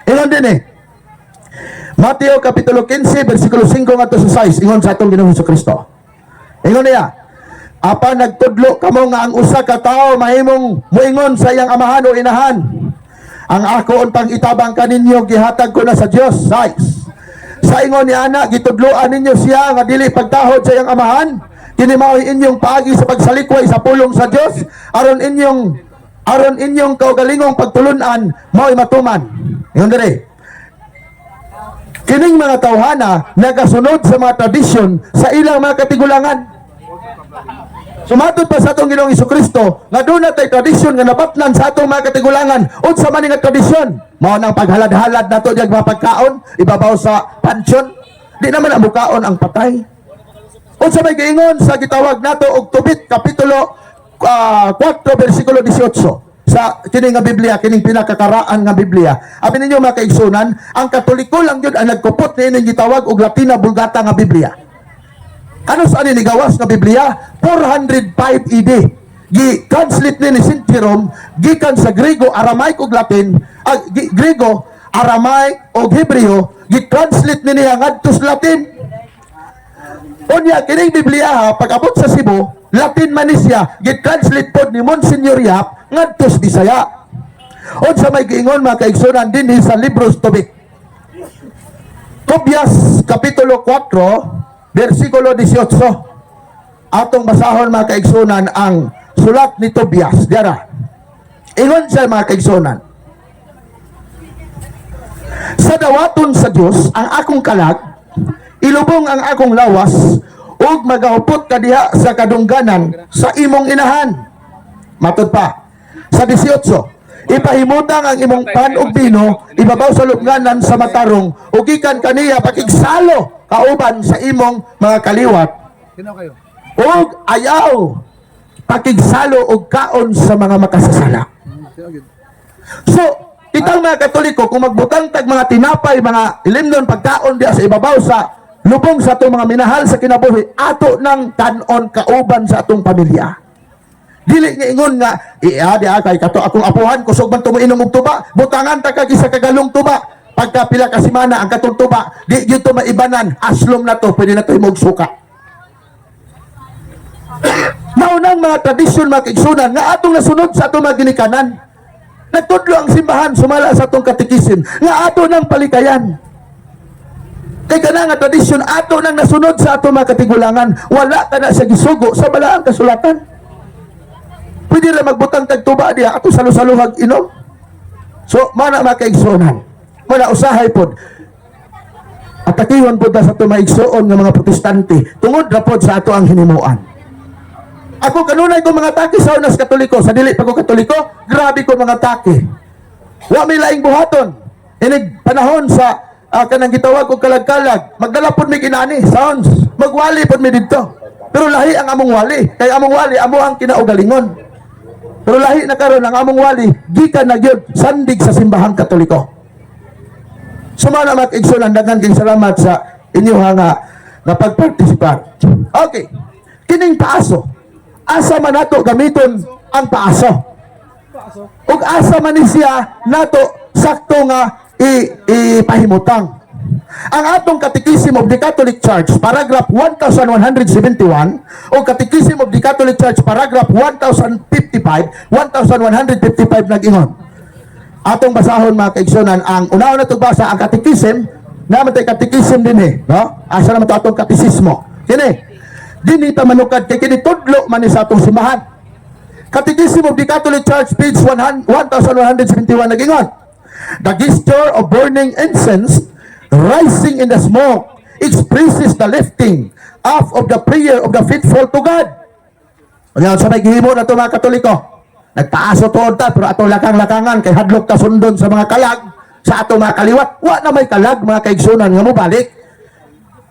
Ingon din Mateo kapitulo 15 bersikulo 5 ngadto sa 6 ingon sa atong Ginoong Hesukristo. Ingon niya, apa nagtudlo kamo nga ang usa ka tawo mahimong muingon sa iyang amahan o inahan, ang ako untang itabang kaninyo gihatag ko na sa Dios. 6. Sa ingon ni ana gitudloan ninyo siya nga dili pagtahod sa iyang amahan, kini mao inyong paagi sa pagsalikway sa pulong sa Dios aron inyong kaugalingong pagtulunan mao'y matuman. Ingon diri, kining mga tawhana nagasunod sa mga tradisyon sa ilang mga katigulangan. Sumatod pa sa atong Ginoong Hesukristo nga doon na tayo tradisyon nga nabatnan sa atong mga katigulangan. Unsa man nga tradisyon? Mao nang paghalad-halad nato diag mga pagkaon ibabaw sa pansyon. Di naman ang mukaon ang patay. Unsa may giingon sa gitawag nato og Tobit kapitulo 4 bersikulo 18 sa kining nga Biblia, kining pinakakaraan nga Biblia. Abi ninyo mga kaigsunan, ang Katoliko lang gyud ang nagkupot ni ining gitawag og Latina Vulgata nga Biblia. Ano saan ni gawas nga Biblia? 405 AD. Gi-translate ni St. Jerome gikan sa Grego, Aramaic ug Latin, Grego, Aramaic ug Hebreo, gi-translate ni niya ngadto sa Latin. Unya kining Biblia pag-abot sa Cebu, Latin man ni siya, gi-translate pod ni Monsignor Yap ngadto sa Bisaya. O sa may giingon mga kaigsunan din sa libros tubig. Tobias Kapitulo 4, versikulo 18. Atong basahon mga kaigsunan ang sulat ni Tobias. Diara. Ingon siya mga kaigsunan. Sa dawaton sa Dios ang akong kalag, ilubong ang akong lawas, ug magahupot ka diha sa kadungganan sa imong inahan. Matod pa. Sa 18. Ipahimutang ang imong pan ug bino, ibabaw sa lubnganan sa matarong, ug gikan kaniya pakigsalo kauban sa imong mga kaliwat. Ug ayaw pakigsalo og kaon sa mga makasasala. So, itang mga Katoliko, kung magbutang tag mga tinapay, mga ilimnon pagkaon diya sa ibabaw sa lubong sa atong mga minahal sa kinabuhi, ato ng tanon kauban sa atong pamilya. Dili nga ingon nga, di kay kato akong apuhan, kusog man tumuinom og tuba, butangan ta kag isa kagalong tuba. Pagka pila ka semana ang katong tuba, di gyud to maibanan, aslom na to, pwede na to imog suka. Maunang mga tradisyon mga kaigsunan nga atong nasunod sa atong mga ginikanan. Nagtudlo ang simbahan sumala sa atong katikisim nga ato nang palikayan. Kay kana nga tradisyon ato nang nasunod sa atong mga katigulangan, wala ka na sa gisugo sa balaang kasulatan. Pwede na magbutang tagtuba diya, ato salusaluhag inom. So, mana mga kaigsunan, mana usahay pod, atakihon pod na sa ito maigsuon ng mga protestante, tungod na pod sa ato ang hinimuan. Ako kanunay ko mga taki sa unas Katoliko, sa dili pa ko Katoliko, grabe ko mga taki. Wa may laing buhaton. Inig panahon sa kanang gitawag og kalag-kalag, magdala pod mi kinani, sounds, magwali pod mi didto. Pero lahi ang among wali, kay among wali amo ang kinaugalingon. Pero lahi na karon ang among wali, gikan na gyud sandig sa simbahang Katoliko. Sumana mga kaigsunan, daghan kayong salamat sa inyo nga pagpartisipat. Okay. Kining paaso. Asa man nato gamiton ang paaso. Ug asa man ni siya nato sakto nga ipahimutang. Ang atong Catechism of the Catholic Church, paragraph 1171, o Catechism of the Catholic Church, paragraph 1155 nag-ingon. Atong basahon mga kaigsunan, ang una-una itong basa, ang Catechism, naman tayo Catechism din no? Asa naman ito atong Katisismo. Kini, din ito manukad, kay kinitudlo man sa atong simahan. Catechism of the Catholic Church, page 1171 nag-ingon. The gesture of burning incense rising in the smoke expresses the lifting up of the prayer of the faithful to God. Ngayon sa may gihimo na ito mga Katoliko, nagpaaso to ta, pero ato lakang-lakangan kay hadlok ta sundon sa mga kalag, sa ato mga kaliwat, wa na may kalag mga kaigsunan nga mo balik.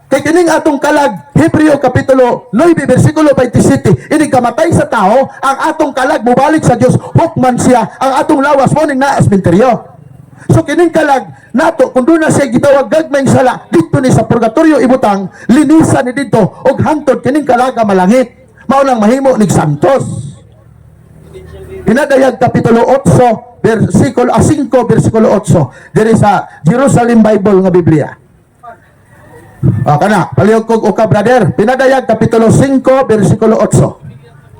Kay kining atong kalag, Hebreo Kapitulo 9, versikulo 27, inig kamatay sa tao, ang atong kalag mubalik sa Dios, hukman siya, ang atong lawas mo ning naas minteryo. So kining kalag nato kung doon na siya gitawag gagmayng sala dito ni sa purgatorio ibutang linisan ni dito og hangtod kining kalaga malangit mao nang mahimo nig santos. Pinadayag Kapitulo 8 versikulo 5 versikulo 8 diri sa Jerusalem Bible nga Biblia. Kana palihog kog uka brother, pinadayag Kapitulo 5 versikulo 8.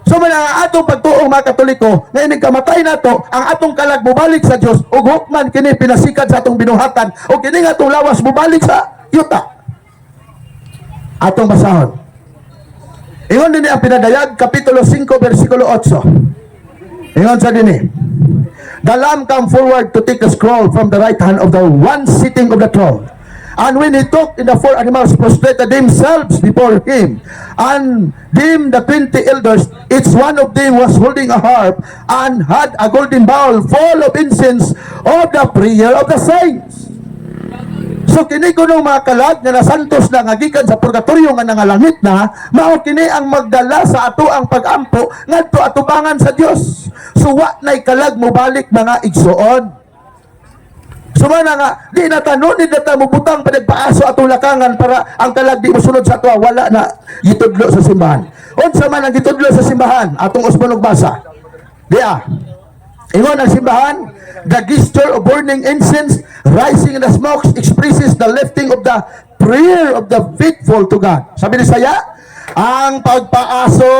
So man ang atong pagtuong mga Katoliko, nga inig kamatay nato, ang atong kalag mubalik sa Dios ug hukman kini pinasikat sa atong binuhatan ug kini nga atong lawas mubalik sa yuta. Atong basahon. Ingon dinhi ang pinadayag Kapitulo 5 versikulo 8. Ingon sa dinhi. The Lamb come forward to take the scroll from the right hand of the one sitting of the throne. And when he took in the four animals prostrated themselves before him, and them the 20 elders, each one of them was holding a harp, and had a golden bowl full of incense of the prayer of the saints. So kini kuno mga kalag nga nasantos na nga gikan sa purgatorio nga nangalangit na, mao kini ang magdala sa ato ang pag-ampo ngadto atubangan sa Dios. So wa nay kalag mobalik mga igsuon. Sumana nga, di na tanon, di na tamubutang panagpaaso atong lakangan para ang kalag di musunod sa ato, wala na gitudlo sa simbahan. Unsa man ang gitudlo sa simbahan, atong usbonog basa. Diya, ingon ang simbahan, the gesture of burning incense rising in the smoke expresses the lifting of the prayer of the faithful to God. Sabi ni Saya, Ang pagpaaso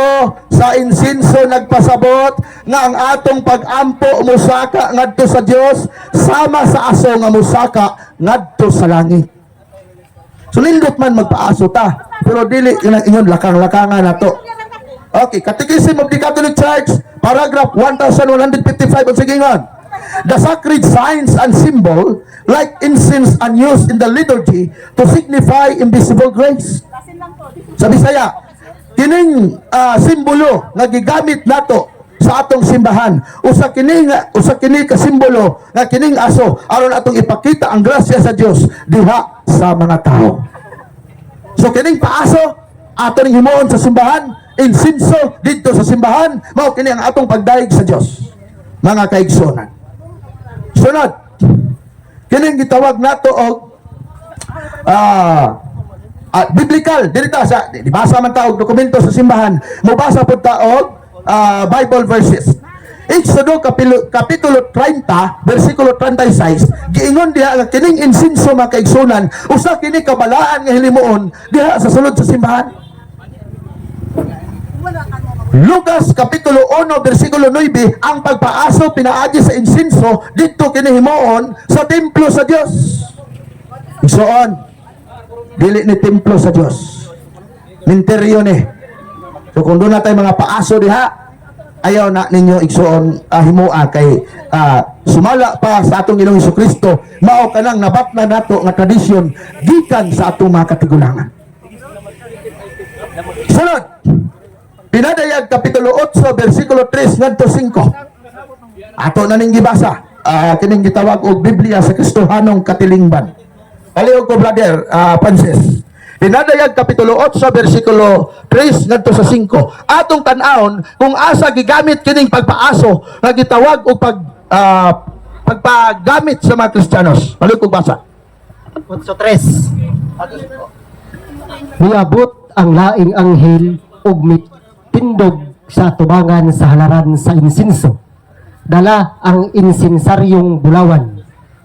sa insinso nagpasabot nga ang atong pag-ampo musaka ngadto sa Dios sama sa aso nga musaka ngadto sa langit. So nindot man magpaaso ta, pero dili ingon lakang-lakangan nato. Okay, Catechism of the Catholic Church, paragraph 1155 ang sigingon. The sacred signs and symbol like incense and used in the liturgy to signify invisible grace. Sa Bisaya, kining simbolo nga gigamit nato sa atong simbahan, usa kini ka simbolo nga kining aso aron atong ipakita ang grasya sa Dios diha sa mga tao. So kining paaso ato ning himuon sa simbahan, insinso dito sa simbahan, mao kini ang atong pagdaig sa Dios. Mga kaigsonan. Sunod, kining gitawag nato og biblical, dirita sa dibasa man ta og dokumento sa simbahan, mobasa pud ta og Bible verses. Exodo kapitulo 30 versikulo 36 giingon diha nga kining insinso mga kaigsunan usa kini kabalaan nga hilimuon diha sa sulod sa simbahan. Lucas kapitulo 1 versikulo 9 ang pagpaaso pinaagi sa insinso dito kini himuon sa templo sa Dios. Igsoon, dili ni templo sa Dios, minteryo ni. So kung doon na tayo mga paaso diha, ayaw na ninyo igsoon himua kay sumala pa sa atong Ginoong Hesukristo, mao kanang nabatna nato nga tradisyon gikan sa atong mga katigulangan. Sunod, pinadayag kapitulo 8 versikulo 3 ngadto 5. Ato na ning gibasa, kining gitawag og Biblia sa Kristohanong Katilingban. Kaliog ko brother Francis. Pinadayag kapitulo 8 versikulo 3 ngadto sa 5. Atong tan-awon kung asa gigamit kining pagpaaso nga gitawag og pagpagamit sa mga Kristiyanos. Kaliog ko basa. 8:3. Miabot ang laing anghel ug mitindog sa atubangan sa halaran sa insinso. Dala ang insinsaryong bulawan.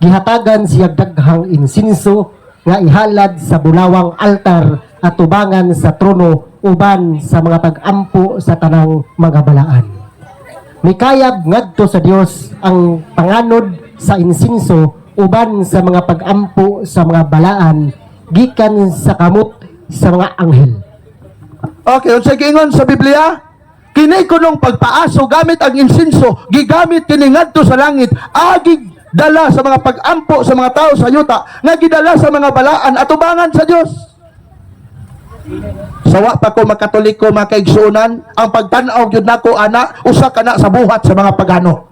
Gihatagan siya daghang insinso nga ihalad sa bulawang altar at tubangan sa trono uban sa mga pag-ampo sa tanang mga balaan. Mikayab ngadto sa Dios ang panganod sa insinso uban sa mga pag-ampo sa mga balaan gikan sa kamot sa mga anghel. Okay, unsa giingon sa Biblia? Kini kunong pagpaaso gamit ang insinso, gigamit kini ngadto sa langit, agi dala sa mga pag-ampo sa mga tao sa yuta, nga gidala sa mga balaan at tubangan sa Dios. Sawa pa ko makatoliko mga kaigsunan, ang pagtanaw gyud nako ana usa kana sa buhat sa mga pagano.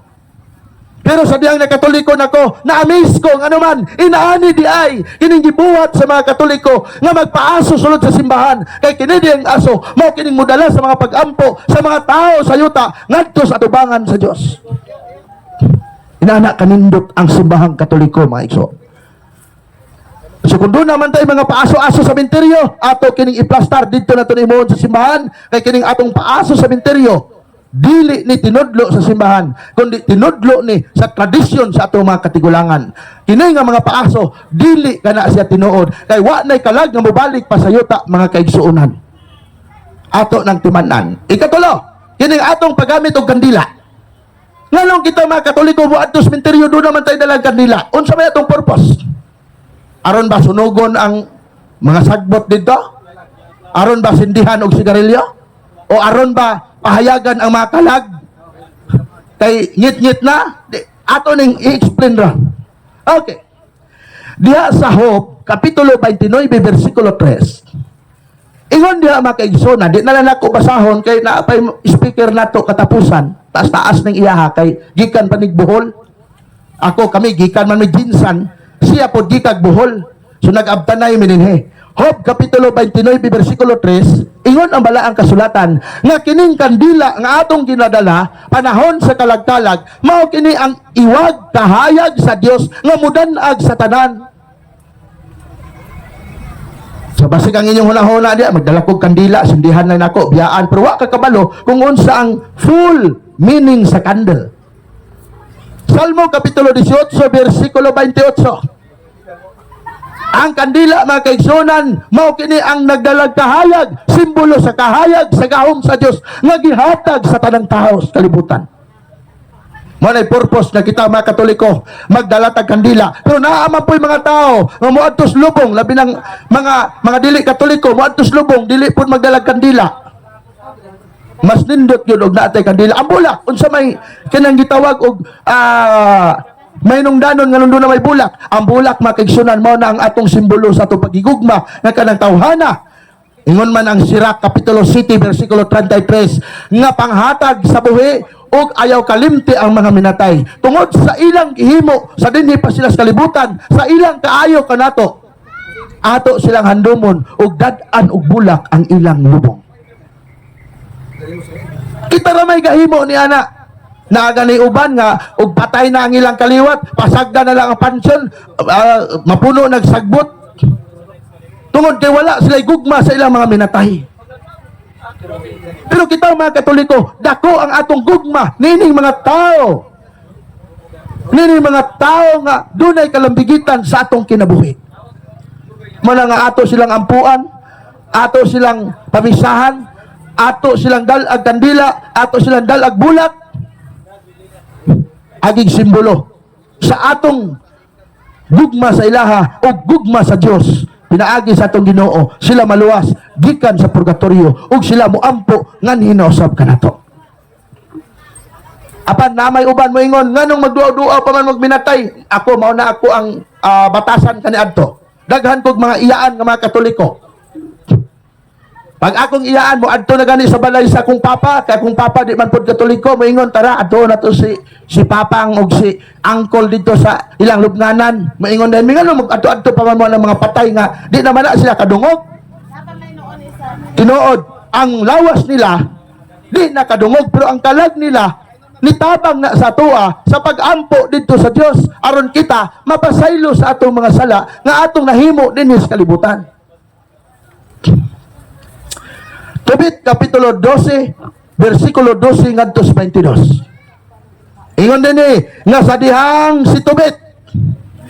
Pero sa diyang nakatoliko nako, na-amaze ko nga naman, inaani di ay kining gibuhat sa mga katoliko nga magpaaso sulod sa simbahan. Kay kini diyang aso, mao kining mudala sa mga pag-ampo sa mga tao sa yuta ngadto sa tubangan sa Dios. Inana kanindot ang simbahang katoliko mga igso. So kung doon naman tayo mga paaso-aso sa menteryo, ato kining iplastar dito na tunimon sa simbahan, kay kining atong paaso sa menteryo, dili ni tinudlo sa simbahan, kundi tinudlo ni sa tradisyon sa atong mga katigulangan. Kini nga mga paaso, dili kana siya tinuod, kay wa nay kalag nga mobalik pa sa yuta mga kaigsuonan. Ato nang timanan. Ikatulo, kining atong paggamit og kandila. Nganong kita mga Katoliko buhat sa sementeryo doon naman tayo dalang kandila. Unsa may atong purpose? Aron ba sunugon ang mga sagbot dito? Aron ba sindihan og sigarilyo? O aron ba pahayagan ang mga kalag? Kay ngit-ngit na? Ato ning i-explain ra. Okay. Diha sa Hope, kapitulo 29, versikulo 3. Ingon diha mga kaigsoon, di na lang ako basahon kay naapay speaker nato katapusan. Taas-taas ng iyaha kay gikan panig Bohol. Ako kami gikan man may Jinsan, siya po gikag Bohol. So nag-abtanay mininhe. Hope kapitulo 29 versikulo 3, ingon ang balaang kasulatan nga kining kandila nga atong ginadala panahon sa kalagtalag, mao kini ang iwag kahayag sa Dios nga mudanag sa tanan. So basig ang inyong huna-huna diya, magdala kog kandila, sindihan lang nako, biyaan, pero wa ka kabalo kung unsa ang full meaning sa candle. Salmo kapitulo 18 versikulo 28. Ang kandila mga kaigsunan, mao kini ang nagdalag kahayag, simbolo sa kahayag sa gahom sa Dios nga gihatag sa tanang tao sa kalibutan. Mao nay purpose na kita mga Katoliko magdala tag kandila. Pero naaaman po yung mga tao nga moadtos lubong, labi ng mga dili Katoliko moadtos lubong, dili pud magdala kandila. Mas nindot yun og naatay kandila. Ang bulak unsa may kanang gitawag og may nungdanon nga nundun na may bulak. Ang bulak makigsunan mo na ang atong simbolo sa atong pagigugma nga kanang tawhana. Ingon man ang Sirach kapitulo 7 bersikulo 33 nga panghatag sa buhi ug ayaw kalimti ang mga minatay. Tungod sa ilang gihimo sa dinhi pa sila sa kalibutan, sa ilang kaayo kanato. Ato silang handumon ug dad-an ug bulak ang ilang lubong. Kita ra may gahimo ni ana. Naagani uban nga ug patay na ang ilang kaliwat, pasagda na lang ang pansyon, mapuno nagsagbot. Tungod kay wala sila gugma sa ilang mga minatay. Pero kita mga Katoliko, dako ang atong gugma nining mga tao. Nining mga tao nga dunay kalambigitan sa atong kinabuhi. Muna nga ato silang ampuan, ato silang pamisahan, ato silang dalag kandila, ato silang dalag bulak. Aging simbolo sa atong gugma sa ilaha o gugma sa Dios. Pinaagi sa atong Ginoo, sila maluwas gikan sa purgatorio ug sila moampo ngan hinausab kanato. Apan namay uban mo ingon nganong magduaw-duaw pa man magminatay. Ako mao na ako ang batasan kaniadto. Daghan kog mga iyaan nga mga Katoliko. Pag akong iyaan mo adto na gani sa balay sa akong papa, kay akong papa di man pud Katoliko, moingon tara adto na to si papang ug si uncle dito sa ilang lubnganan. Moingon din ngano mag adto pa man mo ng mga patay nga di naman na sila kadungog. Tinuod ang lawas nila di nakadungog pero ang kalag nila nitabang na sa tuwa sa pag-ampo dito sa Dios aron kita mapasaylo sa atong mga sala nga atong nahimo dinhi sa kalibutan. Tobit kapitulo 12 bersikulo 12 ngadto sa 22. Ingon din nga sa dihang si Tobit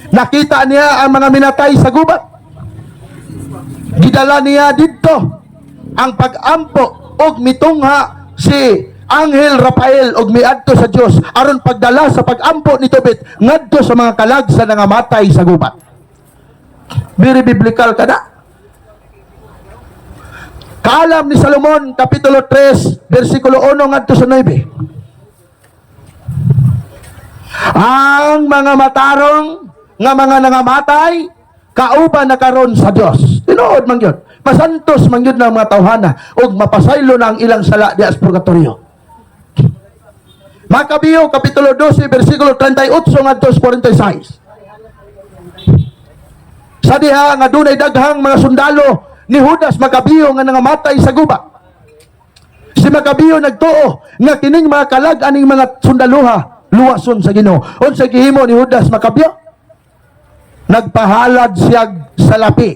nakita niya ang mga minatay sa gubat. Gidala niya didto ang pag-ampo og mitungha si Anghel Rafael og miadto sa Dios aron pagdala sa pag-ampo ni Tobit ngadto sa mga kalag sa nangamatay sa gubat. Very biblical kada. Kaalam ni Salomon kapitulo 3 bersikulo 1 ngadto sa 9. Ang mga matarong nga mga nangamatay kauban na karon sa Dios. Tinuod man gyud. Masantos man gyud na mga tawhana ug mapasaylo na ang ilang sala dias purgatorio. Makabiyo kapitulo 12 bersikulo 38 ngadto sa 46. Sa diha nga dunay daghang mga sundalo ni Judas Makabiyo nga nangamatay sa gubat. Si Makabiyo nagtuo nga kining mga kalag aning mga sundaluha luwason sa Ginoo. Unsa gihimo ni Judas Makabiyo? Nagpahalad siya sa lapi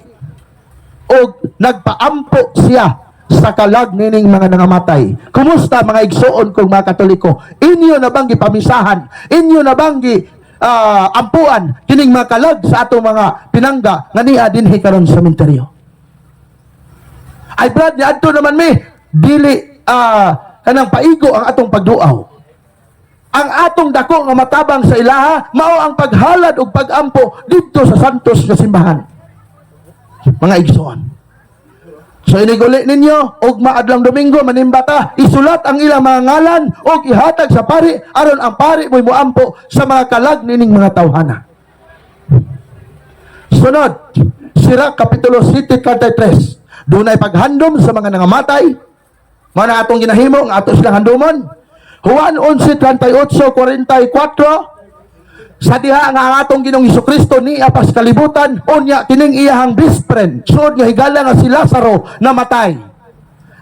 o nagpaampo siya sa kalag nining mga nangamatay. Kumusta mga igsoon kong mga Katoliko? Inyo na bang gipamisahan? Inyo na bang ampuan kining mga kalag sa atong mga pinangga nga niya dinhi karon sa sementeryo? Ay brad, ni adto naman mi dili kanang paigo ang atong pagduaw. Ang atong dako nga matabang sa ilaha mao ang paghalad ug pagampo didto sa santos nga simbahan. Mga igsoon. So iniguli ninyo og maadlang Domingo manimbata, isulat ang ilang mga ngalan og ihatag sa pari aron ang pari mo'y moampo sa mga kalag nining mga tawhana. Sunod, Sirach kapitulo 7:33. Dunay paghandom sa mga nangamatay. Mao na atong ginahimo nga ato silang handumon. Juan 11:38-44 sa diha nga ang atong Ginoong Hesukristo ni apas kalibutan unya kining iyahang best friend sud nga higala nga si Lazaro namatay.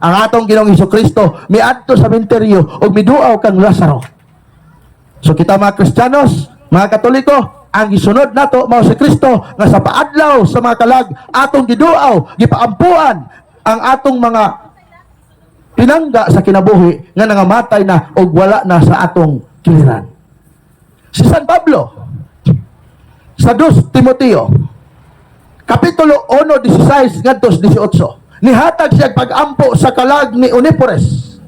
Ang atong Ginoong Hesukristo miadto sa sementeryo ug miduaw kang Lazaro. So kita mga Kristiyanos, mga Katoliko, ang gisunod nato mao si Kristo nga sa paadlaw sa mga kalag atong giduaw, gipaampuan ang atong mga pinangga sa kinabuhi nga nangamatay na og wala na sa atong kiliran. Si San Pablo sa 2 Timoteo Kapitulo 1:16 ngadto 18. Nihatag siya pag-ampo sa kalag ni Onipores.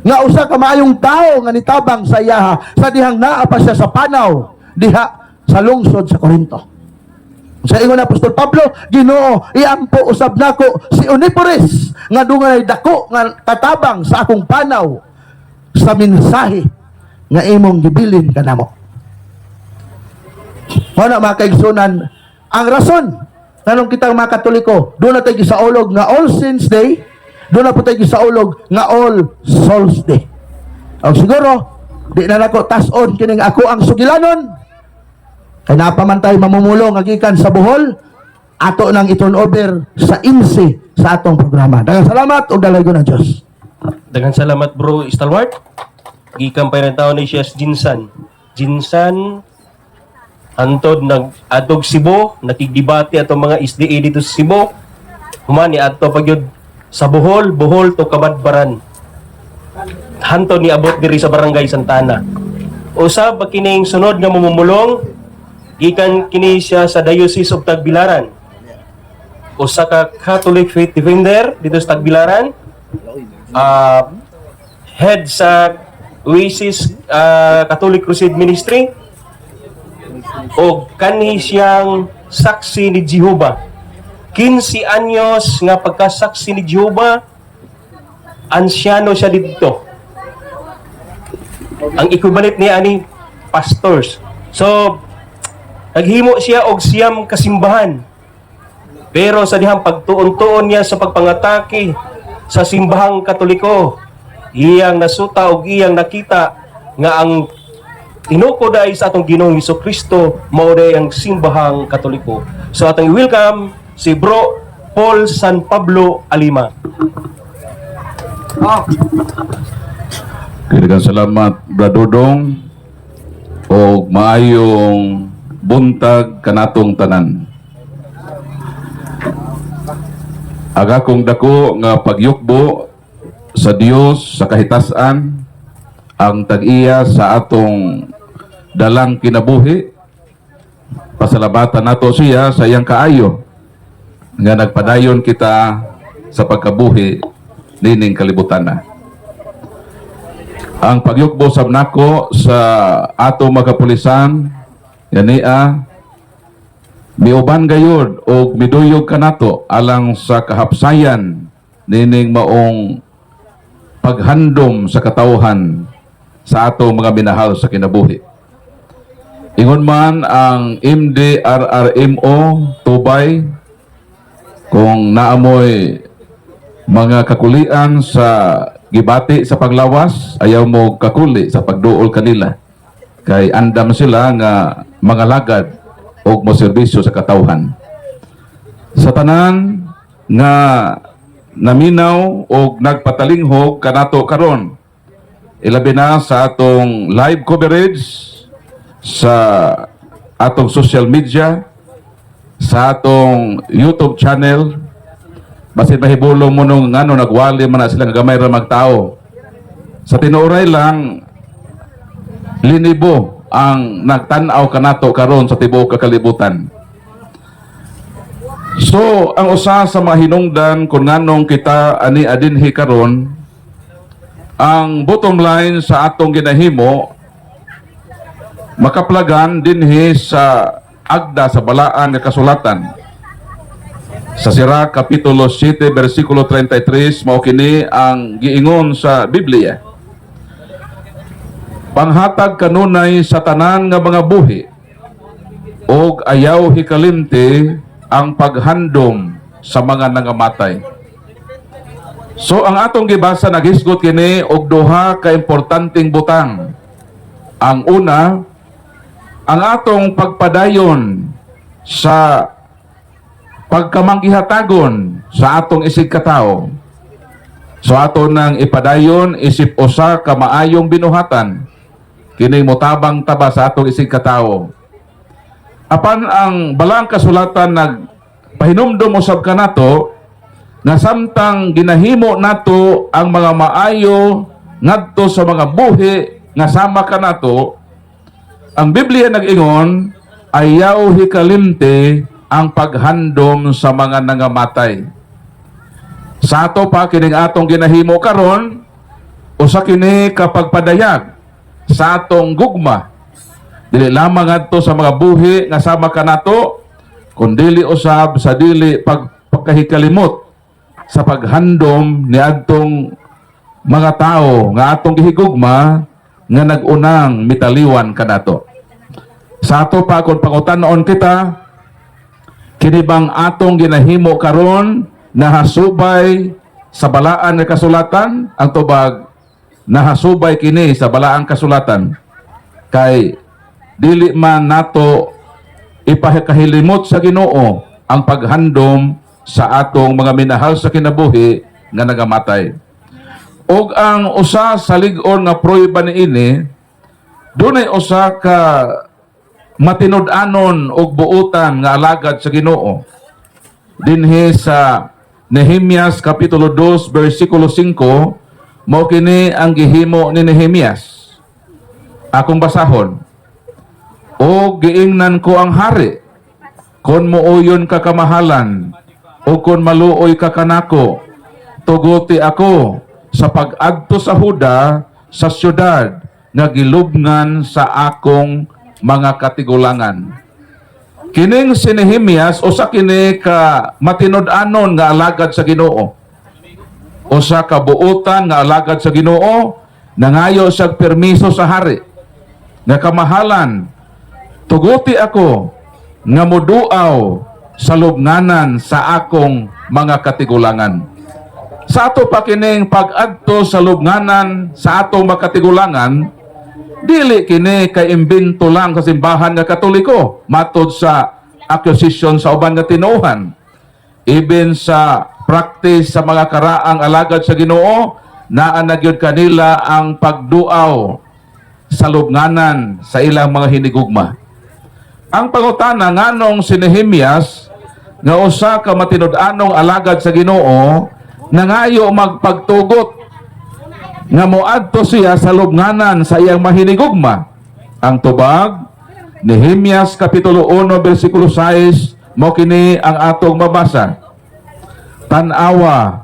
Nga usa ka maayong tao nga nitabang sa iyaha sa dihang naa pa siya sa panaw diha sa lungsod sa Corinto. Sa ingon Apostol Pablo, Ginoo, iampo usab nako si Onipores nga dungay dako nga katabang sa akong panaw sa mensahe nga imong gibilin kanamo. Wala mga kaigsunan, ang rason nanong kitang mga Katoliko, doon na tayo gisaulog nga All Saints Day, doon na po tayo gisaulog nga All Souls Day. O siguro, di na nako tas-on kining ako ang sugilanon. Kaya napaman tayo mamumulong agikan sa Bohol, ato nang i-turn over sa INSI sa atong programa. Daghang salamat ug dalaygon ng Dios. Daghang salamat bro Stalwart. Gikan pa rin tao ni siya Jinsan. Jinsan antod nag-adog Cebu, nakigdebate atong mga SDA dito sa Cebu. Humani adto pagyud sa Bohol, Bohol to Kabadbaran. Hantod ni abot diri sa Barangay Santana. Usab kining sunod nga mamumulong gikan kini siya sa Diocese of Tagbilaran. Usa ka Catholic faith defender dito sa Tagbilaran. Head sa Oasis Catholic Crusade Ministry. O kanhi siyang saksi ni Jehovah. 15 anyos nga pagkasaksi ni Jehovah, ansyano siya dito. Ang equivalent niya ani pastors. So naghimo siya og siyam kasimbahan. Pero sa dihang pagtuon-tuon niya sa pagpangatake sa simbahang Katoliko, iyang nasuta og iyang nakita nga ang tinuko dai sa atong Ginoong Hesukristo mao day ang simbahang Katoliko. So atong welcome si Bro Paul San Pablo Alima. Daghang salamat Bradodong o maayong buntag kanatong tanan. Aga kong dako nga pagyukbo sa Dios sa kahitasan ang tag-iya sa atong dalang kinabuhi. Pasalamatan nato siya sa iyang kaayo nga nagpadayon kita sa pagkabuhi nining kalibutan na. Ang pagyukbo sab nako sa ato mga kapulisan yania miuban gayud og miduyog kanato alang sa kahapsayan nining maong paghandom sa katawhan sa ato mga minahal sa kinabuhi. Ingon man ang MDRRMO Tubay kung naamoy mga kakulian sa gibati sa paglawas, ayaw mo kakuli sa pagduol kanila. Kay andam sila nga mga lagad o mo serbisyo sa katawhan. Sa tanan nga naminaw o nagpatalinghog kanato karon, ilabi na sa atong live coverage sa atong social media, sa atong YouTube channel. Basin mahibulong mo nung ano, nagwali man na silang gamay ra magtao. Sa tinuray lang, linibo ang nagtanaw kanato karon sa tibuok kakalibutan. So, ang usa sa mga hinungdan kung nganong kita ani adinhi karon, ang bottom line sa atong ginahimo, makaplagan dinhi sa agda sa balaan nga kasulatan. Sa Sira Kapitulo 7, versikulo 33, mao kini ang giingon sa Biblia. Panghatag kanunay sa tanan nga mga buhi, og ayaw hikalimti ang paghandom sa mga nangamatay. So ang atong gibasa naghisgot kini og duha ka importanteng butang. Ang una, ang atong pagpadayon sa pagkamanggihatagon sa atong isig katao. So ato nang ipadayon isip usa ka maayong binuhatan kini motabang taba sa atong isig katao. Apan ang balang kasulatan nagpahinumdum usab kanato nga samtang ginahimo nato ang mga maayo ngadto sa mga buhi nga sama kanato, ang Biblia nag-ingon ayaw hikalimte ang paghandom sa mga nangamatay. Sa ato pa kining atong ginahimo karon usa kini kapagpadayag sa atong gugma. Dili lamang adto sa mga buhi nga sama kanato, kundi usab sa dili pagkahikalimot sa paghandom ni adtong mga tao nga atong gihigugma nga nagunang mitaliwan kanato. Sa ato pa kung pangutanon kita, kini bang atong ginahimo karon nahasubay sa balaan nga kasulatan? Ang tubag, nahasubay kini sa balaan kasulatan. Kay dili man nato ipakahilimot sa Ginoo ang paghandom sa atong mga minahal sa kinabuhi nga nagamatay. Og ang usa sa lig-on nga prueba niini, dunay usa ka matinud-anon og buutan nga alagad sa Ginoo. Dinhi sa Nehemias kapitulo 2 bersikulo 5, mao kini ang gihimo ni Nehemias. Akong basahon. O giingnan ko ang hari, kon muuyon ka kamahalan, o kon maluoy ka kanako, tuguti ako sa pag-adto sa Huda, sa syudad nga gilubngan sa akong mga katigulangan. Kining si Nehemias usa kini ka matinud-anon nga alagad sa Ginoo. Usa ka buutan nga alagad sa Ginoo, nangayo siya permiso sa hari nga kamahalan, tuguti ako nga moduaw sa lubnganan sa akong mga katigulangan. Sa ato pa kining pag-adto sa lubnganan sa atong mga katigulangan, dili kini kay imbento lang sa simbahan nga Katoliko matod sa accusation sa uban nga tinuohan. Even sa practice sa mga karaang alagad sa Ginoo, naa na gyud kanila ang pagduaw sa lubnganan sa ilang mga hinigugma. Ang pangutana nganong si Nehemias nga usa ka matinud-anong alagad sa Ginoo nangayo magpagtugot nga moadto siya sa lubnganan sa iyang mahinigugma. Ang tubag, Nehemias kapitulo 1 bersikulo 6, mo kini ang atong mabasa. Tanawa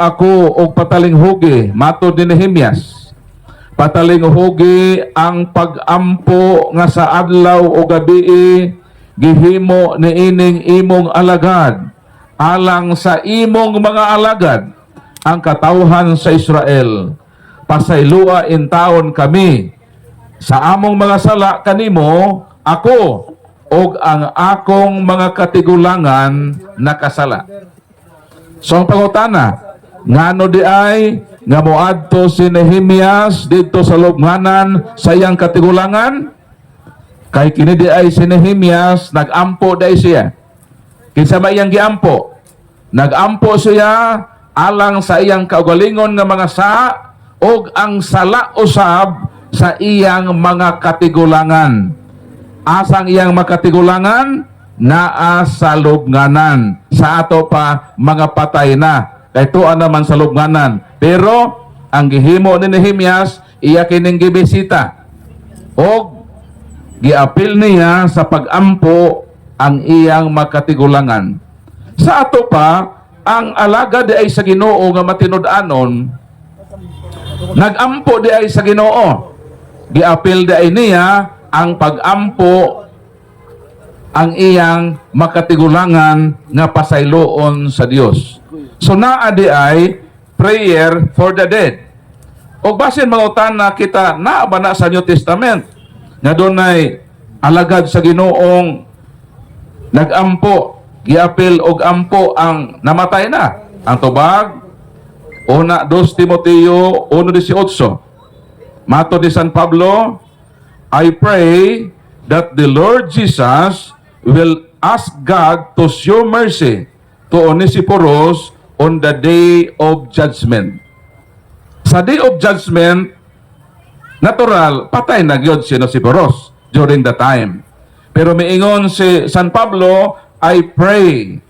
ako og patalinghugi, matod ni Nehemias. Patalinghugi ang pag-ampo nga sa adlaw o gabi gihimo niining imong alagad, alang sa imong mga alagad ang katawhan sa Israel. Pasaylua in taon kami sa among mga sala kanimo, ako og ang akong mga katigulangan nakasala. So ang pangutana, ngano di ay nga moadto si Nehemias dito sa lubnganan sa iyang katigulangan? Kay kini di ay si Nehemias nagampo dai siya. Kinsa ba iyang giampo? Nagampo siya alang sa iyang kaugalingon nga mga sa og ang sala usab sa iyang mga katigulangan. Asang iyang makatigulangan? Naa sa lubnganan. Sa ato pa mga patay na. Kay tuan naman sa lubnganan. Pero ang gihimo ni Nehemias, iya kining gibisita. Og giapil niya sa pagampo ang iyang makatigulangan. Sa ato pa, ang alagad di ay sa Ginoo nga matinud-anon, nagampo di ay sa Ginoo. Giapil di ay niya ang pagampo ang iyang makatigulangan nga pasayloon sa Dios. So naa di ay prayer for the dead. O basin mangutana kita, naa ba na sa New Testament nga dunay alagad sa Ginoong nagampo, giapil og ampo ang namatay na? Ang tubag, una 2 Timoteo 1:18. Matod ni San Pablo, I pray that the Lord Jesus will ask God to show mercy to Onesiporos on the day of judgment. Sa day of judgment, natural, patay na gyud si Onesiporos during the time. Pero miingon si San Pablo, I pray.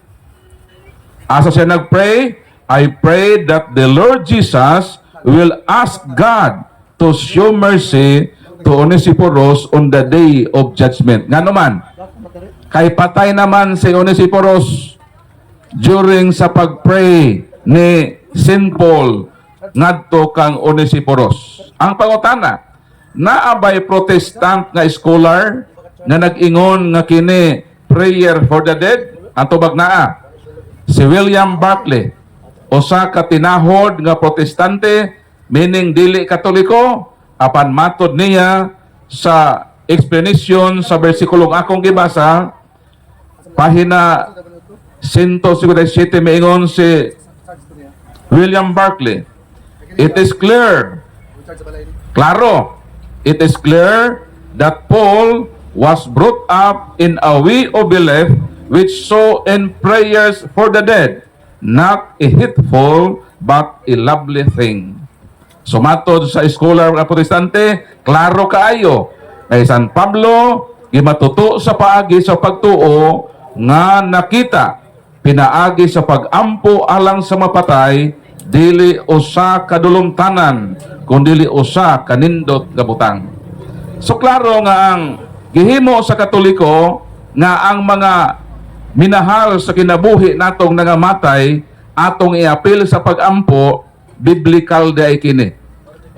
Asa siya nagpray? I pray that the Lord Jesus will ask God to show mercy to Onesiporos on the day of judgment. Nga naman, kay patay naman si Onesiporos during sa pagpray ni St. Paul ngadto kang Onesiporos. Ang pangutana, naabay protestant nga scholar nga nag-ingon nga kini prayer for the dead? Ang tubag naa, si William Barclay, usa ka tinahod nga protestante, meaning dili katoliko, apan matod niya sa explanation sa bersikulong akong gibasa, pahina 157 maingon si William Barclay, it is clear, it is clear that Paul was brought up in a way of belief which saw in prayers for the dead not a hateful but a lovely thing. So matod sa scholar nga protestante, klaro kaayo kay San Pablo gimatuto sa paagi sa pagtuo nga nakita pinaagi sa pagampo alang sa mapatay dili usa kadulumtanan kundi dili usa kanindot nga butang. So klaro nga ang gihimo sa Katoliko nga ang mga minahal sa kinabuhi natong nangamatay atong iapil sa pagampo biblical day kini.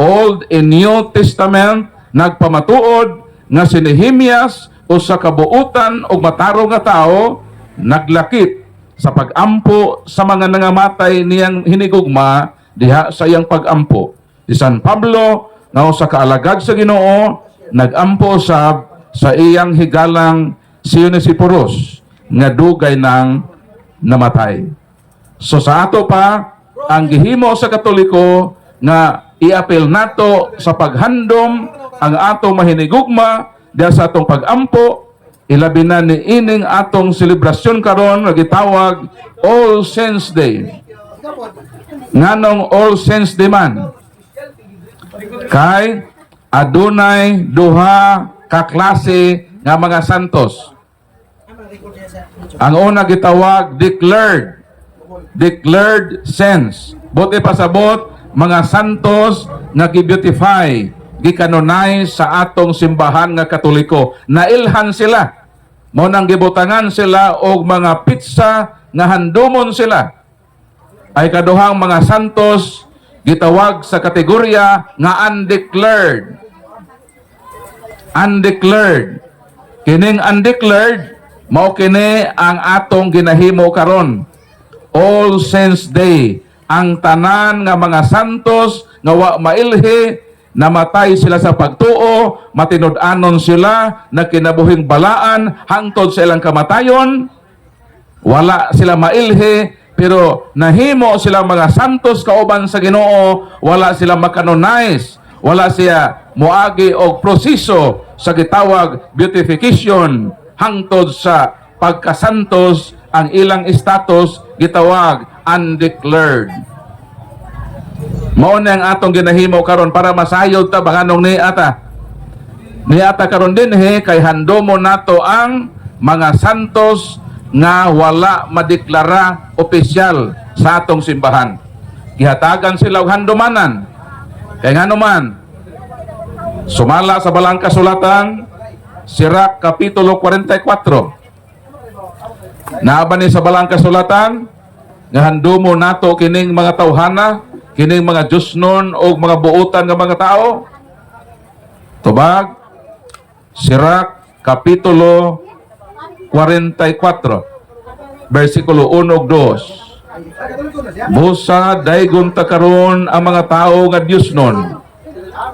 Old and New Testament nagpamatuod nga si Nehemias usa ka buutan og matarong nga tawo naglakip sa pagampo sa mga nangamatay niyang hinigugma diha sa iyang pagampo. Si San Pablo nga usa ka alagad sa Ginoo nagampo sa iyang higalang si Onesiporos nga dugay nang namatay. So sa ato pa ang gihimo sa Katoliko nga iapil nato sa paghandom ang atong mahinigugma diha sa atong pagampo, ilabi na ni ining atong selebrasyon karon nga gitawag All Saints Day. Nganong All Saints Day man? Kay adunay duha ka klase nga mga santos. Ang una gitawag declared saints. Buti pasabot mga santos nga gi-beautify, gi-canonize sa atong simbahan nga Katoliko. Nailhan sila. Mo nang gibutangan sila og mga pizza nga handumon sila. Ay kaduhang mga santos gitawag sa kategorya nga undeclared. Kining undeclared mao kini ang atong ginahimo karon. All Saints Day, ang tanan nga mga santos nga wa mailhi, namatay sila sa pagtuo, matinud-anon sila, nagkinabuhing balaan hangtod sa ilang kamatayon, wala sila mailhi, pero nahimo sila mga santos kauban sa Ginoo, wala sila makanonize, wala siya moagi og proseso sa gitawag beatification hangtod sa pagkasantos, ang ilang status gitawag undeclared. Mao na ang atong ginahimo karon para masayod ta banganong niata karon din kay handomo nato ang mga santos nga wala madeklara opisyal sa atong simbahan. Gihatagan sila og handumanan. Kay nganuman sumala sa balang kasulatan Sirach Kapitulo 44. Naaba ni sa balang kasulatan nga handumo nato kining mga tawhana, kining mga Diosnon o mga buutan nga mga tao. Tubag Sirach Kapitulo 44 versikulo 1 ug 2. Busa daygon ta karon ang mga tao nga Diosnon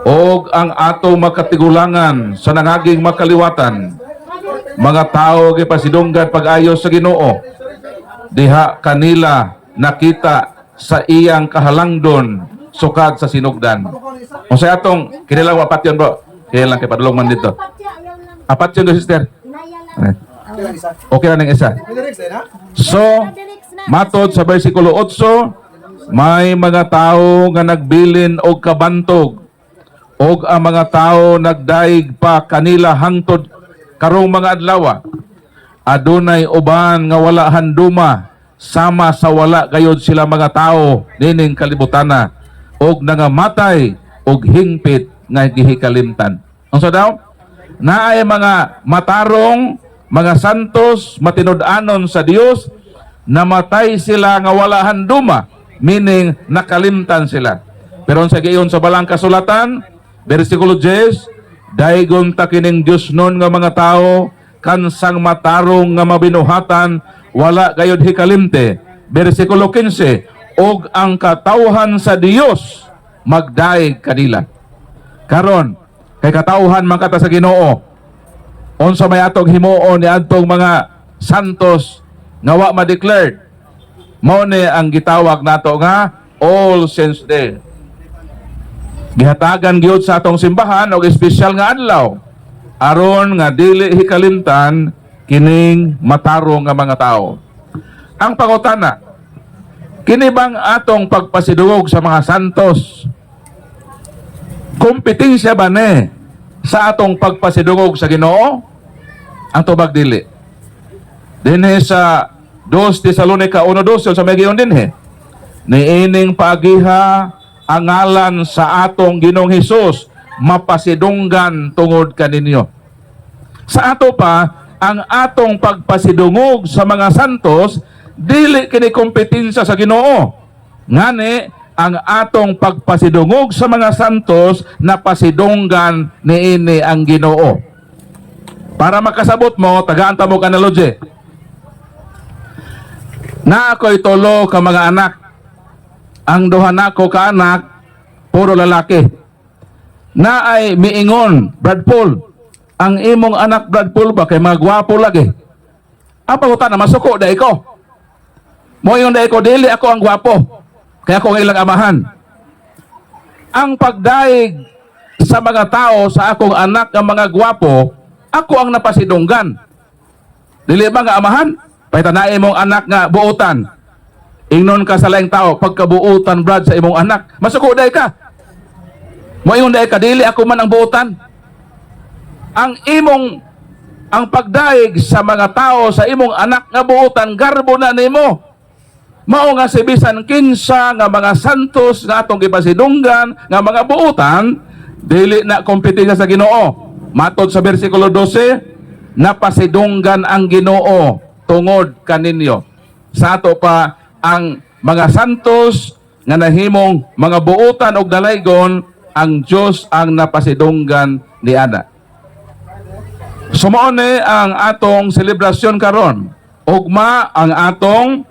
og ang ato makatigulangan sa nangaging makaliwatan, mga tao gipasidunggan pag-ayo sa Ginoo, diha kanila nakita sa iyang kahalangdon sukad sa sinugdan. Unsay atong kinilang apat yun bro? Kailan kay padulong man dito? Apat yun do sister? Okay na ng isa. So, matod sa versikulo 8, may mga tao nga nagbilin og kabantog, og ang mga tao nagdaig pa kanila hangtod karong mga adlaw. Adunay uban nga wala handuma, sama sa wala gayud sila mga tao nining kalibutana, og nangamatay og hingpit nga gihikalimtan. Unsa daw? Naay mga matarong, mga santos matinud-anon sa Dios, namatay sila nga wala handuma, meaning nakalimtan sila. Pero sa gayon sa balang kasulatan, versikulo 10, daygon ta kining Dios nun nga mga tao, kansang matarong nga mabinuhatan, wala gayod hikalimte. Versikulo 15, og ang katawhan sa Dios magdaig kanila. Karon, kay katawhan man kata sa Ginoo, unsa may atong himuon ni adtong mga santos nga wa ma-declared, mao ni ang gitawag nato nga All Saints Day. Gihatagan gyud sa atong simbahan og espesyal nga adlaw aron nga dili hikalimtan kining matarong nga mga tao. Ang pangutana, kini bang atong pagpasidungog sa mga santos kompetensya ba ni sa atong pagpasidungog sa Ginoo? Ang tubag dili. Dinhi sa 2 Tesalonica 1:12 sa may giyon dinhi, niining paagiha ang ngalan sa atong Ginoong Hesus mapasidunggan tungod kaninyo. Sa ato pa, ang atong pagpasidungog sa mga santos dili kini kompetensya sa Ginoo. Ngani ang atong pagpasidungog sa mga santos na pasidunggan niini ang Ginoo. Para makasabot mo, tagaan ta mo analogy. Na ako'y tulo ka mga anak. Ang duha nako ka anak, puro lalaki. Na ay miingon, Brad Paul, ang imong anak Brad Paul ba kay mga gwapo lagi? Apa ko na masuko dai ko. Mo yung dai ko dili ako ang gwapo. Kaya ako ang ilang amahan. Ang pagdaig sa mga tao sa akong anak ng mga gwapo, ako ang napasidunggan. Dili ba nga amahan? Pahitanain mong anak nga buutan. Ingnon ka sa laing tao, pagkabuutan Brad sa imong anak, masuko day ka. Mo ingon day ka, dili ako man ang buutan. Ang pagdaig sa mga tao sa imong anak nga buutan, garbo na nimo. Mao nga si bisan kinsa nga mga santos nga atong gipasidunggan nga mga buutan, dili na kompetensya sa Ginoo. Matod sa versikulo 12, napasidunggan ang Ginoo tungod kaninyo. Sa ato pa ang mga santos nga nahimong mga buutan og dalaygon, ang Dios ang napasidunggan ni ana. Sumo ni ang atong selebrasyon karon, ugma ang atong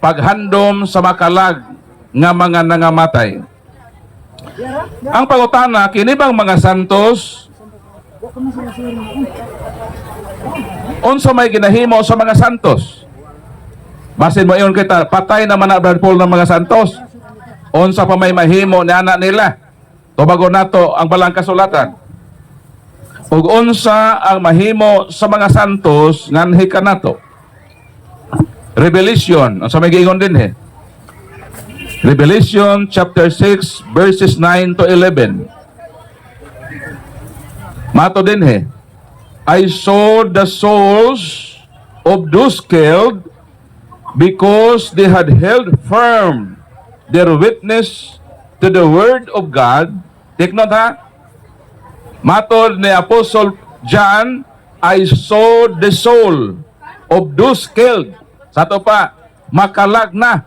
paghandom sa makalag nga mga nangamatay. Ang pangutana, kini bang mga santos unsa may ginahimo sa mga santos? Basin mo iyon kita, patay naman na Brad Paul ng mga santos. Unsa pa may mahimo ni anak nila? Tubago nato ang balang kasulatan. Ug unsa ang mahimo sa mga santos nganhi kanato? Revelation, unsa may giingon din Revelation chapter 6 verses 9 to 11. Mato din I saw the souls of those killed because they had held firm their witness to the word of God. Take note Matod ni Apostle John, I saw the soul of those killed. Sa to pa, makalag na,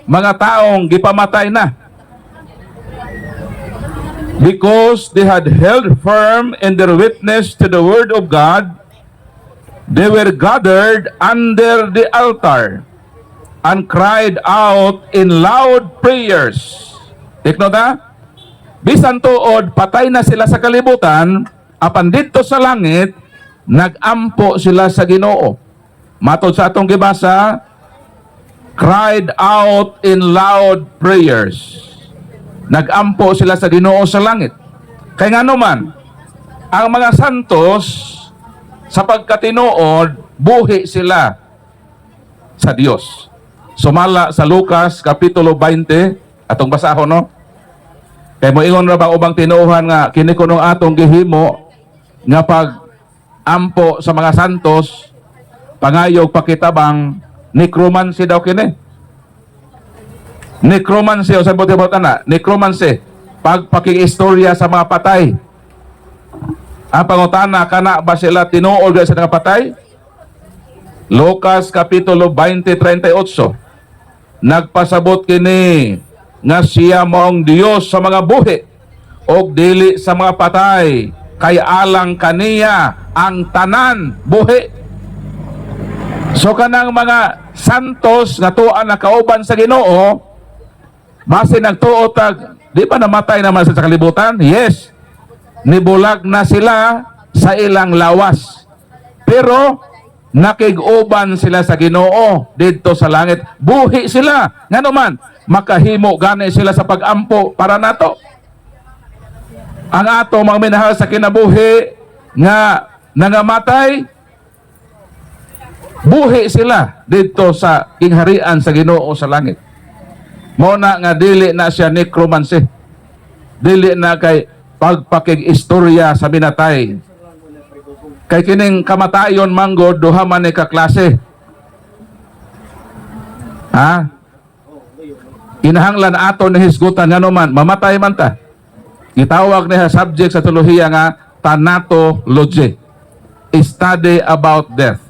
mga taong gipamatay na. Because they had held firm in their witness to the word of God, they were gathered under the altar and cried out in loud prayers. Take note bisan tuod patay na sila sa kalibutan, apan dito sa langit nagampo sila sa Ginoo. Matod sa atong gibasa, cried out in loud prayers. Nagampo sila sa Ginoo sa langit. Kay ngano man, ang mga santos sa pagkatinuod, buhi sila sa Dios. Sumala sa Lucas kapitulo 20, atong basahon no. Kay mo ingon ra bang ubang tinuohan nga kini kunong atong gihimo nga pag ampo sa mga santos, pangayog pakitabang necromancy daw kini. Necromancy o sa buti-buti na, necromancy, pagpakiistorya sa mga patay. Ang pangutana, kana ba sila tinuod sa mga patay Lucas Kapitulo 20:38. Nagpasabot kini nga siya maong Dios sa mga buhi og dili sa mga patay, kay alang kaniya ang tanan buhi. So kanang mga santos nga tuan na kauban sa Ginoo, base nagtuo tag di ba namatay naman sa kalibutan? Yes. Nibulag na sila sa ilang lawas. Pero nakig-uban sila sa Ginoo didto sa langit. Buhi sila. Ngano man makahimo gani sila sa pagampo para nato. Ang ato mga minahal sa kinabuhi nga nangamatay, buhi sila dito sa kingharian sa Ginoo sa langit. Mao na nga dili na siya necromancy. Dili na kay pagpakig-istorya sa binatay. Kay kining kamatayon manggod duha man ni kaklase. Ha? Kinahanglan ato ni hisgutan ngano man mamatay man ta. Gitawag niya subject sa teolohiya nga thanatology. Study about death.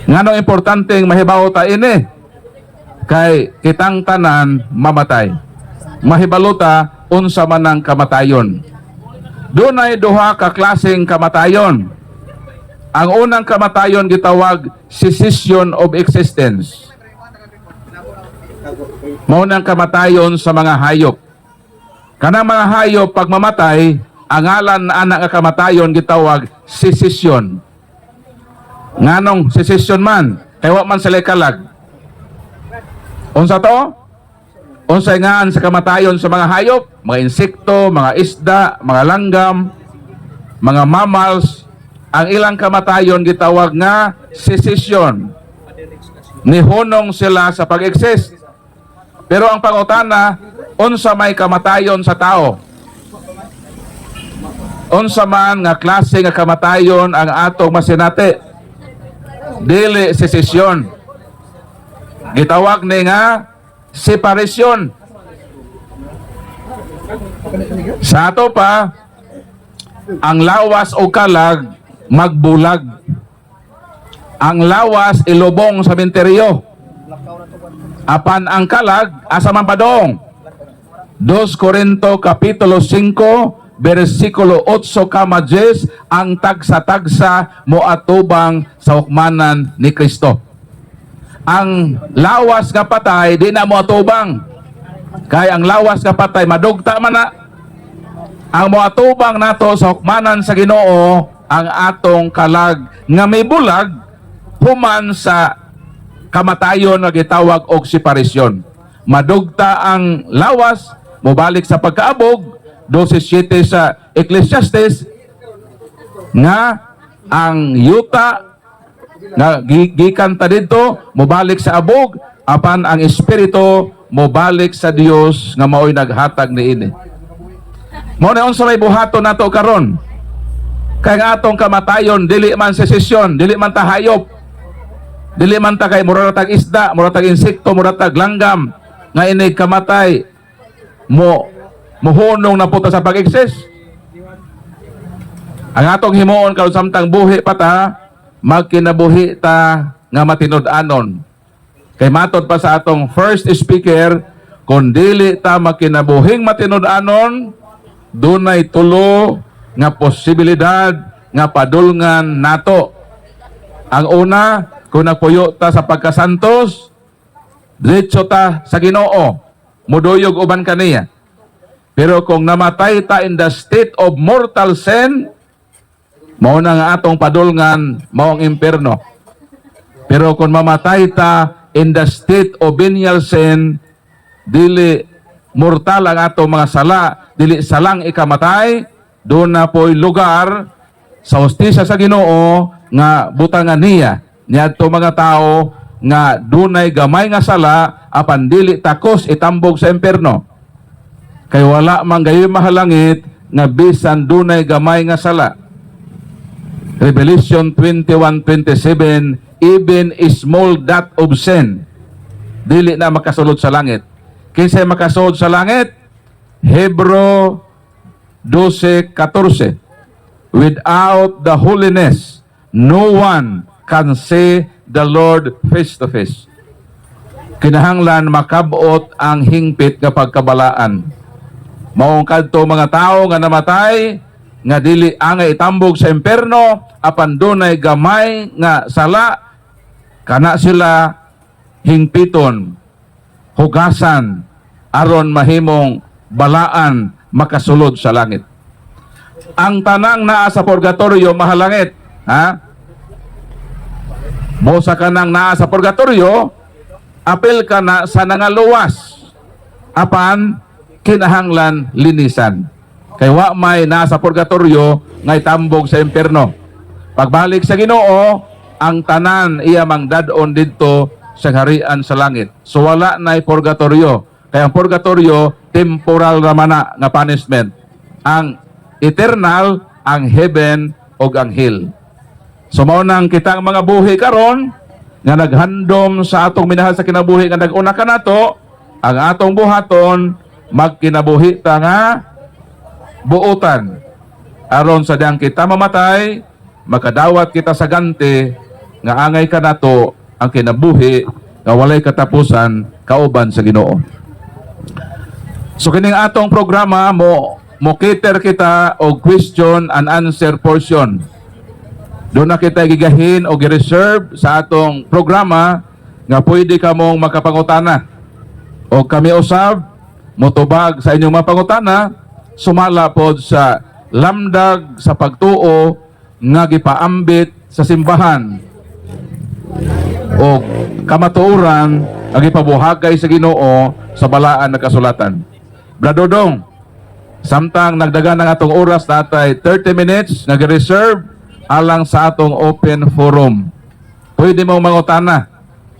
Ngano importanteng mahibaw ta ini? Kay kitang tanan mamatay. Mahibaluta unsa man ang kamatayon. Dunay duha ka klaseng kamatayon. Ang unang kamatayon gitawag cessation of existence. Mao nang kamatayon sa mga hayop. Kanang mga hayop pag mamatay, ang ngalan anak nga kamatayon gitawag cessation. Nganong cessation man? Kay wa man sila kalag. Unsa to? Unsay ngaan sa kamatayon sa mga hayop, mga insekto, mga isda, mga langgam, mga mammals, ang ilang kamatayon gitawag nga cessation. Nihunong sila sa pag-exist. Pero ang pangutana, unsa may kamatayon sa tao? Unsa man nga klase nga kamatayon ang atong masinati? Dili cessation. Gitawag ni nga separation. Sa ato pa, ang lawas o kalag magbulag. Ang lawas ilubong sa sementeryo. Apan ang kalag asa man padong. 2 Corinto Kapitulo 5 versikulo 8 kama 10, ang tagsa-tagsa moatubang sa hukmanan ni Kristo. Ang lawas nga patay di na mo atubang. Kay ang lawas nga patay madugta man na. Ang moatubang nato sa hukmanan sa Ginoo ang atong kalag nga may bulag human sa kamatayon nga gitawag og separasyon. Madugta ang lawas mobalik sa pagkaabog 12:7 sa Ecclesiastes nga ang yuta nga gikan ta didto mobalik sa abog apan ang espiritu mobalik sa Dios nga mao'y naghatag niini. Mao na unsa may buhaton nato karon? Kay nga atong kamatayon dili man sesesyon, dili man ta hayop, dili man ta kay mura tag isda, mura tag insekto, mura tag langgam nga inig kamatay muhunong na puta sa pag-exist. Ang atong himuon karon samtang buhi pa ta, magkinabuhi ta nga matinud-anon. Kay matod pa sa atong first speaker, kung dili ta makinabuhing matinud-anon, dunay tulo nga posibilidad nga padulngan nato. Ang una, kung nagpuyo ta sa pagkasantos, diretso ta sa Ginoo, muduyog uban kaniya. Pero kung namatay ta in the state of mortal sin, mao na nga atong padulngan maong impierno. Pero kung mamatay ta in the state of venial sin, dili mortal ang atong mga sala, dili salang ikamatay, doon na po'y lugar sa hustisya sa Ginoo nga butangan niya niadto mga tao nga dunay gamay nga sala apan dili takos itambog sa impierno. Kay wala man gayon mahalangit nga bisan dunay gamay nga sala. Revelation 21:27, even a small dot of sin dili na makasulod sa langit. Kinsay makasulod sa langit? Hebro 12:14, without the holiness no one can see the Lord face to face. Kinahanglan makabot ang hingpit nga pagkabalaan. Maong kadto mga tao nga namatay nga dili angay itambog sa imperno apan dunay gamay nga sala, kana sila hingpiton, hugasan aron mahimong balaan makasulod sa langit. Ang tanang naa sa purgatorio mahalangit, ha? Mosa ka nang naa sa purgatorio, apel ka na sa nangaluwas. Apan kinahanglan linisan. Kay wa may nasa purgatorio nga itambog sa impierno. Pagbalik sa Ginoo, ang tanan iya mang dadon didto sa harian sa langit. So wala na purgatorio. Kaya ang purgatorio temporal ramana nga punishment. Ang eternal, ang heaven o ang hell. So mao nang kita ang mga buhi karon nga naghandom sa atong minahal sa kinabuhi nga nag-una kanato, ang atong buhaton magkinabuhi ta nga buotan aron sa diyang kita mamatay, makadawat kita sa ganti nga angay kanato ang kinabuhi nga walay katapusan kauban sa Ginoo. So kining atong programa mo cater kita og question and answer portion. Doon na kita gigahin o gi-reserve sa atong programa nga pwede ka mong makapangutana. O kami usab, motubag sa inyong mapangutana, sumala pod sa lamdag sa pagtuo nga gipaambit sa simbahan o kamatuoran nga gipabuhagay sa Ginoo sa balaan na kasulatan. Bradodong, samtang nagdagan ng atong oras natay 30 minutes nga gi-reserve alang sa atong open forum. Pwede mong mangutana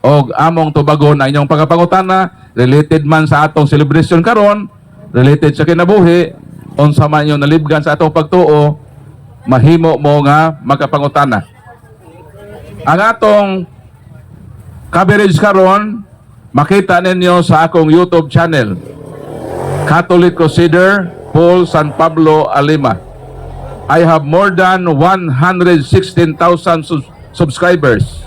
o among tubagon ang inyong pagkapangutana related man sa atong celebration karon, related sa kinabuhi, unsa man yung nalibgan sa atong pagtuo, mahimo mo nga makapangutana. Ang atong coverage karon makita ninyo sa akong YouTube channel, Catholic Crusader Paul San Pablo Alima. I have more than 116,000 subscribers.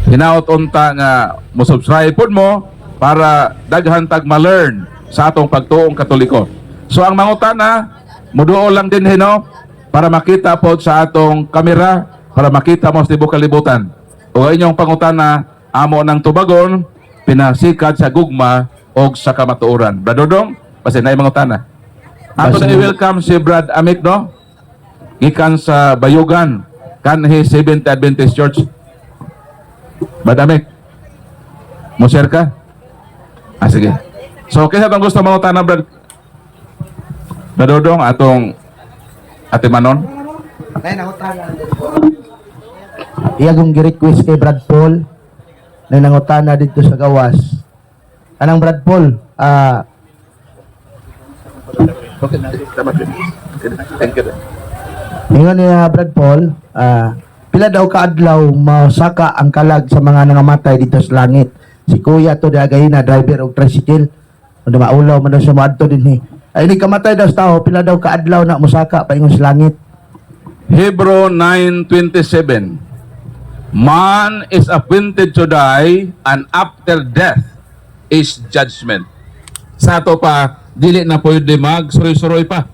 Hinaot unta nga mo subscribe pod mo para daghan tag ma-learn sa atong pagtuong Katoliko. So ang mangutana muduo lang din hino para makita pod sa atong kamera, para makita mo sa tibuok kalibutan. O inyong pangutana amo ng tubagon pinasikat sa gugma o sa kamatuoran. Bradodong, basta na mangutana. Ato na i-welcome si Brad Amik, no? Gikan sa Bayugan, Kanhi Seventh Adventist Church. Brad Amik, mo share ka? Ah, sige. So, kaya itong gusto mangutana, Brad Dodong, atong Ate Manon? Iya kong gi-request kay Brad Paul na nangutana dito sa gawas. Anang Brad Paul, Okay. Thank you. ingon niya Brad Paul, pila daw kaadlaw mausaka ang kalag sa mga nangamatay dito sa langit. Si Kuya to diagay na driver og tricycle. Kundi maulaw man daw sa maadto dinhi. Ay ni kamatay daw sa tao, pila daw kaadlaw na musaka paingon sa langit. Hebrew 9:27. Man is appointed to die, and after death is judgment. Sa ato pa, dili na pwede mag-suroy-suroy pa.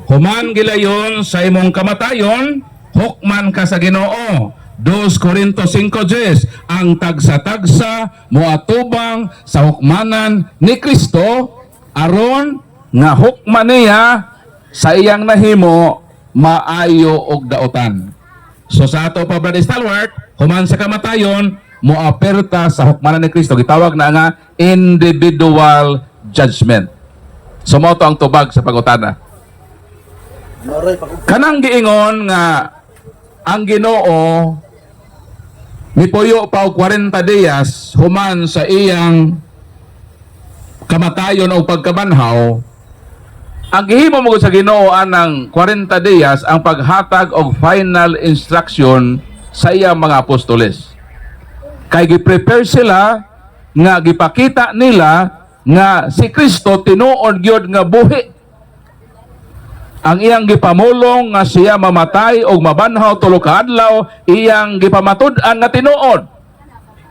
Human gilayon sa imong kamatayon, hukman ka sa Ginoo. 2 Corinto 5:10, ang tagsa-tagsa moatubang sa hukmanan ni Kristo aron nga hukman niya sa iyang nahimo maayo og daotan. So sa ato pa brother Stalwart, human sa kamatayon moaperta sa hukmanan ni Kristo, gitawag na nga individual judgment. So mo to ang tubag sa pagutana. Kanang giingon nga ang Ginoo nipuyo pa og 40 días human sa iyang kamatayon o pagkabanhaw. Ang gihimo mo sa Ginoo anang 40 días ang paghatag og final instruction sa iyang mga apostoles. Kay gi-prepare sila nga gipakita nila nga si Kristo tinuod gyud nga buhi. ang iyang gipamulong nga siya mamatay og mabanhaw tulo ka adlaw, iyang gipamatud-an nga tinuod.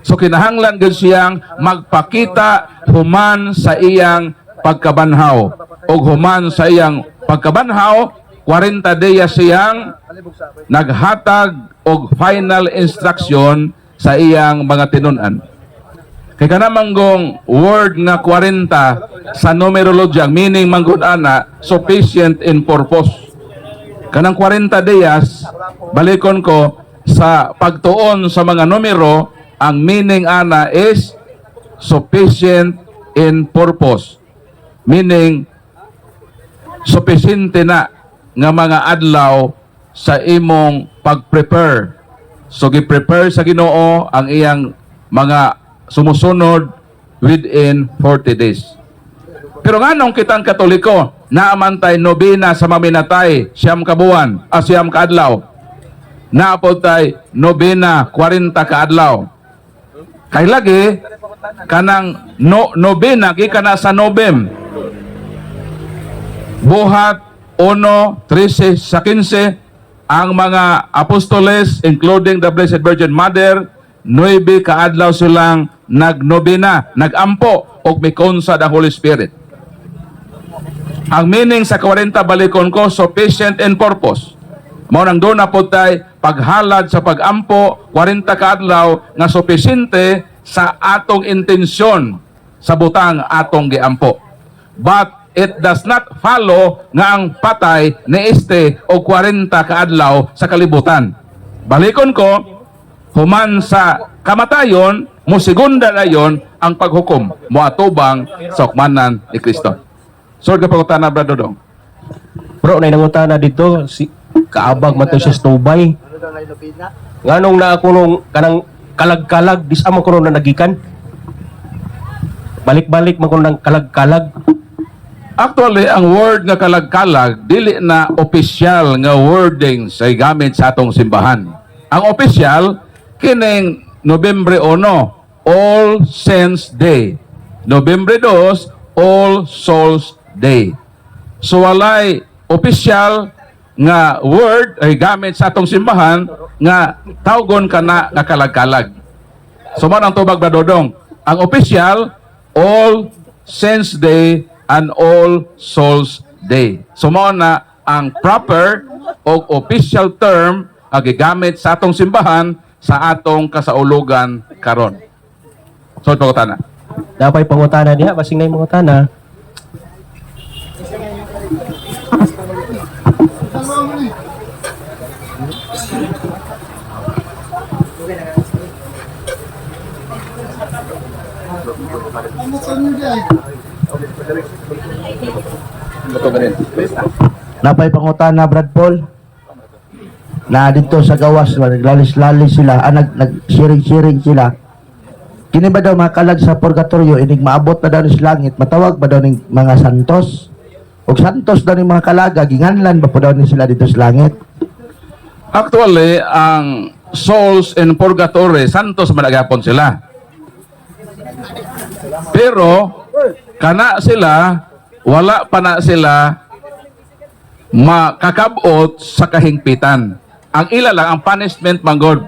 So kinahanglan gid siyang magpakita human sa iyang pagkabanhaw. Og human sa iyang pagkabanhaw, 40 days siyang naghatag og final instruction sa iyang mga tinun-an. Kaya ka manggong word nga 40 sa numerology, meaning manggod ana, sufficient in purpose. Kanang 40 days, balikon ko, sa pagtuon sa mga numero, ang meaning ana is sufficient in purpose. Meaning, sufficiente na nga mga adlaw sa imong pag-prepare. So, gi-prepare sa Ginoo ang iyang mga sumusunod within 40 days. Pero nganong kitang Katoliko, naamantay nobena sa maminatay, siyam ka buwan, siyam ka adlaw. Naapod tay nobena, 40 ka adlaw. Kay lagi, kanang nobena, gikana sa Nobem. Buhat, 1, 13, sa 15, ang mga apostoles, including the Blessed Virgin Mother, 9 kaadlaw silang nagnobena, nagampo, o mikonsad ang Holy Spirit. Ang meaning sa 40 balikon ko, sufficient in purpose. Mao nang doon na po tayo paghalad sa pagampo, 40 kaadlaw nga sufficiente sa atong intensyon sa butang atong giampo. But it does not follow nga ang patay ni este o 40 kaadlaw sa kalibutan. Balikon ko, human sa kamatayon, musigunda na yon ang paghukom, moatubang sa hukmanan ni Kristo. Sir, kapagutan na, Brad Dodong. Bro, na nangutana dito, si kaabag man to siya sa tubay. Nganong na ako nung kanang kalag-kalag, disama ko nung nagikan. Balik-balik man ko ng kalag-kalag. Actually, ang word nga kalag-kalag, dili na opisyal nga wording sa gamit sa atong simbahan. Ang opisyal, kining Nobyembre 1, All Saints Day. Nobyembre 2, All Souls Day. So walay opisyal nga word ay gamit sa atong simbahan nga tawgon ka na nga kalag-kalag. So man ang tubag ba Dodong? Ang opisyal, All Saints Day and All Souls Day. So mo na ang proper o official term ang gigamit sa atong simbahan sa atong kasaulugan karon. So pangutana. Dapat pangutana diha, basing na yung pangutana. Napay pangutana Brad Paul na dito sa gawas naglalis-lalis sila, nag-sharing-sharing sila. Kini ba daw makalag sa purgatorio, inig maabot na daw ni sa langit, matawag ba daw ng mga santos? O santos daw ng mga kalaga, ginganlan ba po daw ni sila dito sa langit? Actually, ang souls in purgatory, santos managapon sila. Pero, kana sila, wala pa na sila makakabot sa kahingpitan. Ang ila lang, ang punishment manggod.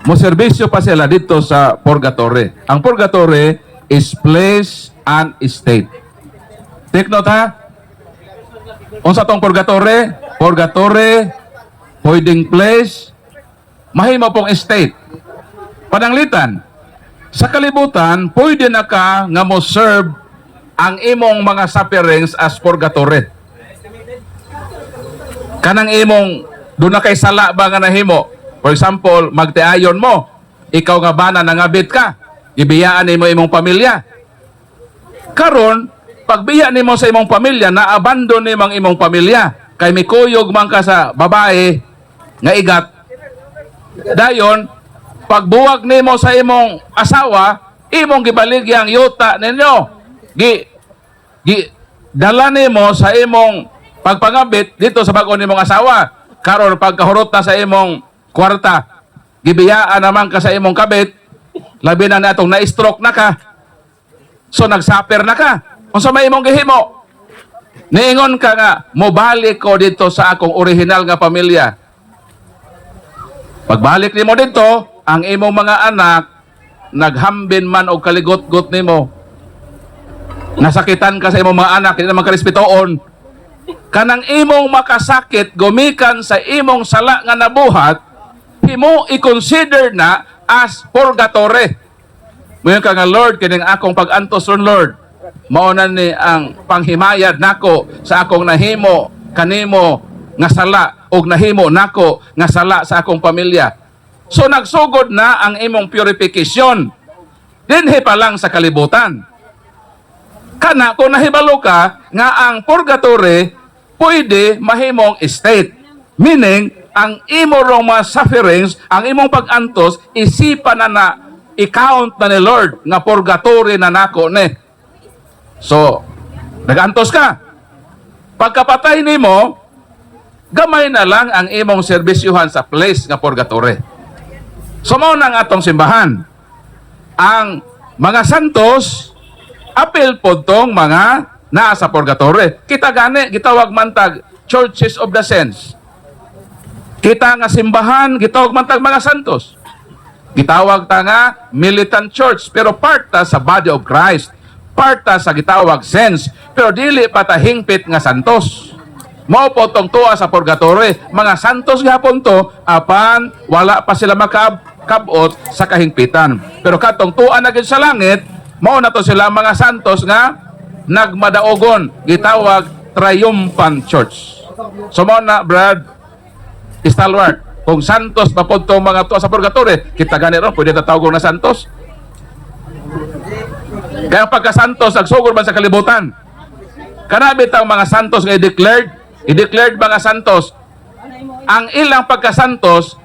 Moserbisyo pa sila dito sa purgatory. Ang purgatory is place and state. Take note ha? Unsa tong purgatory? Purgatory, pwedeng place, mahimo pong state. Pananglitan, sa kalibutan, pwede na ka nga mo serve ang imong mga sufferings as purgatory. Kanang imong, doon na kay sala ba nga nahimo? For example, magtiayon mo, ikaw nga bana nangabit ka, ibiyaan nimo imong pamilya. Karon, pagbiya nimo sa imong pamilya, na-abandon nimo ang imong pamilya, kay mikuyog man ka sa babae, nga igat. Dayon, pagbuwag nimo sa imong asawa, imong gibaligyang yuta ninyo. Dala nimo sa imong pagpangabit dito sa bag-o nimong asawa. Karon pagkahurot na sa imong kwarta, gibiyaan naman ka sa imong kabit, labi na natong na-stroke na ka. So nagsuffer na ka. Unsa may imong gihimo? Niingon ka nga, mobalik ko dito sa akong original nga pamilya. Pagbalik nimo dito, ang imong mga anak, naghambin man o kaligot-got nimo. Nasakitan ka sa imong mga anak, hindi naman karespetoon. Kanang imong makasakit, gumikan sa imong sala nga nabuhat, himo i-consider na as purgatory. Ngayon ka nga, Lord, kining akong pag-antos ron, Lord. Maunan ni ang panghimayad nako sa akong nahimo kanimo nga sala og nahimo nako nga sala sa akong pamilya. So nagsugod na ang imong purification dinhi pa lang sa kalibutan. Kana kung nahibalo ka nga ang purgatory pwede mahimong state, meaning ang imo rong mga sufferings, ang imong pag-antos isipan na i-count na ni Lord nga purgatory na nako ni. So, nag-antos ka. Pagkapatay nimo, gamay na lang ang imong serbisyuhan sa place nga purgatory. So, mao na nga atong simbahan. Ang mga santos, apil po tong mga naa sa purgatory. Kita gani, gitawag mantag churches of the saints. Kita nga simbahan, gitawag mantag mga santos. Gitawag ta nga militant church, pero part ta sa body of Christ. Part ta sa gitawag saints, pero dili pa ta hingpit nga santos. Mao po tong tuwa sa purgatory, mga santos gihapon to, apan wala pa sila makabot sa kahingpitan. Pero katong tuwa na gid sa langit, mao na to sila mga santos nga nagmadaogon, gitawag triumphant church. So mao na, Brad Stalwart, kung santos pa po tong mga tuwa sa purgatory, kita gani ron pwede tatawgon na santos. Kaya pagka-santos, nagsugod man sa kalibutan. Kanabit ang mga santos nga i-declared mga santos. Ang ilang pagka-santos,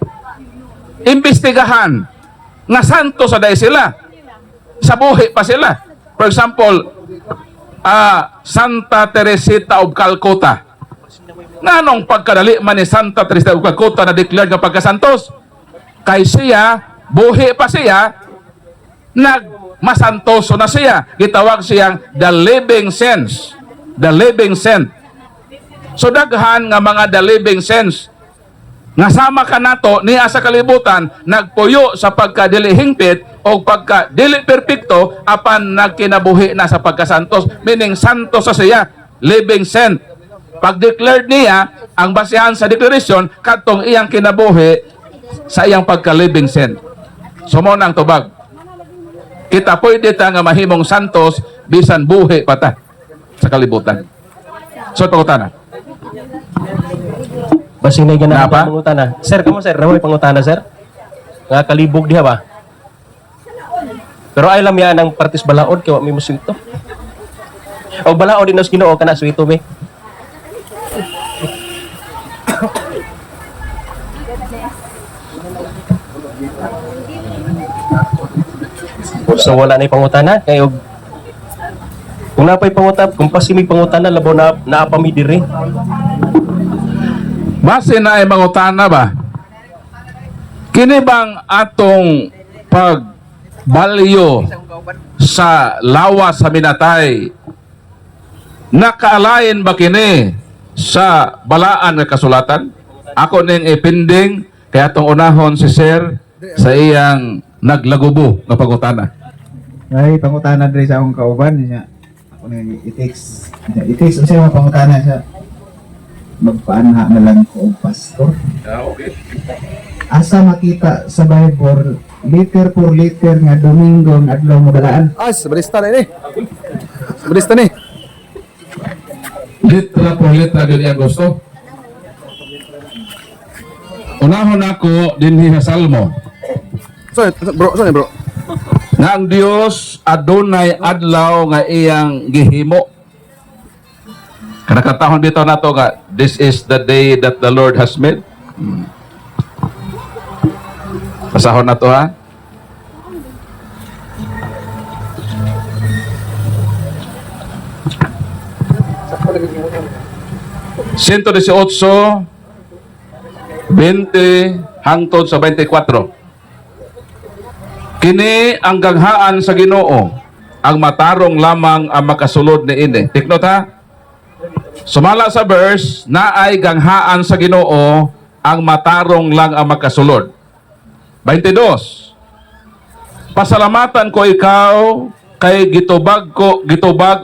imbestigahan nga santos sa sila. Sa buhi pa sila. For example, Santa Teresita of Calcutta. Nganong pagkadali man ni Santa Teresita of Calcutta na declared nga pagka-santos? Kay siya, buhi pa siya, masantoso na siya. Gitawag siyang the living saints. The living saint. So daghan nga mga the living saints nga sama ka nato niya sa kalibutan, nagpuyo sa pagkadili hingpit o pagkadili perpekto apan nagkinabuhi na sa pagkasantos, meaning santos sa siya, living saint. Pag declared niya, ang basihan sa declaration katong iyang kinabuhi sa iyang pagka-living saint. So mo nang tubag, kita pwede ta nga mahimong santos bisan buhi pata sa kalibutan. So pangutana. Basing na ganang Napa? pangutana. Sir, kamo sir, ramay pangutana sir. Nga kalibog diha ba? Pero ay lam yan ang partis balaod kaya may musito. O balaod din os Ginoo kana suito me. So wala na pangutana kay og kung napay pangutan, kung pasimig pangutana labaw na naapami diri. Base na ay mangutana ba? Kini bang atong pagbalyo sa lawas sa minatay nakaalain ba kini sa balaan nga kasulatan? Ako ning ipinding kaya atong unahon si Sir sa iyang naglagubo nga pangutana. Ay, pangutana diri sa akong kauban niya. Ako na i-text. I-text siya mga pangutana siya. Magpaanha na lang ko og pastor. Okay. Asa makita sa Bible, liter por liter nga Domingo ang adlaw mo dalaan. Ay, sebenista na ini. Sebenista ni. Litra por litra din ang gusto. Unahon ako dinhi sa Salmo. Sorry, bro. Nga ang Dios adunay adlaw nga iyang gihimo. Kanakatahon dito nato nga, this is the day that the Lord has made. Pasahon na to ha. Sento 18, 20 hangtod sa 24. Kini ang gaghaan sa Ginoo, ang matarong lamang ang makasulod ni ini. Take note ha. Sumala sa verse na ay ganghaan sa Ginoo ang matarong lang ang magkasulod. 22. Pasalamatan ko ikaw kay gitubag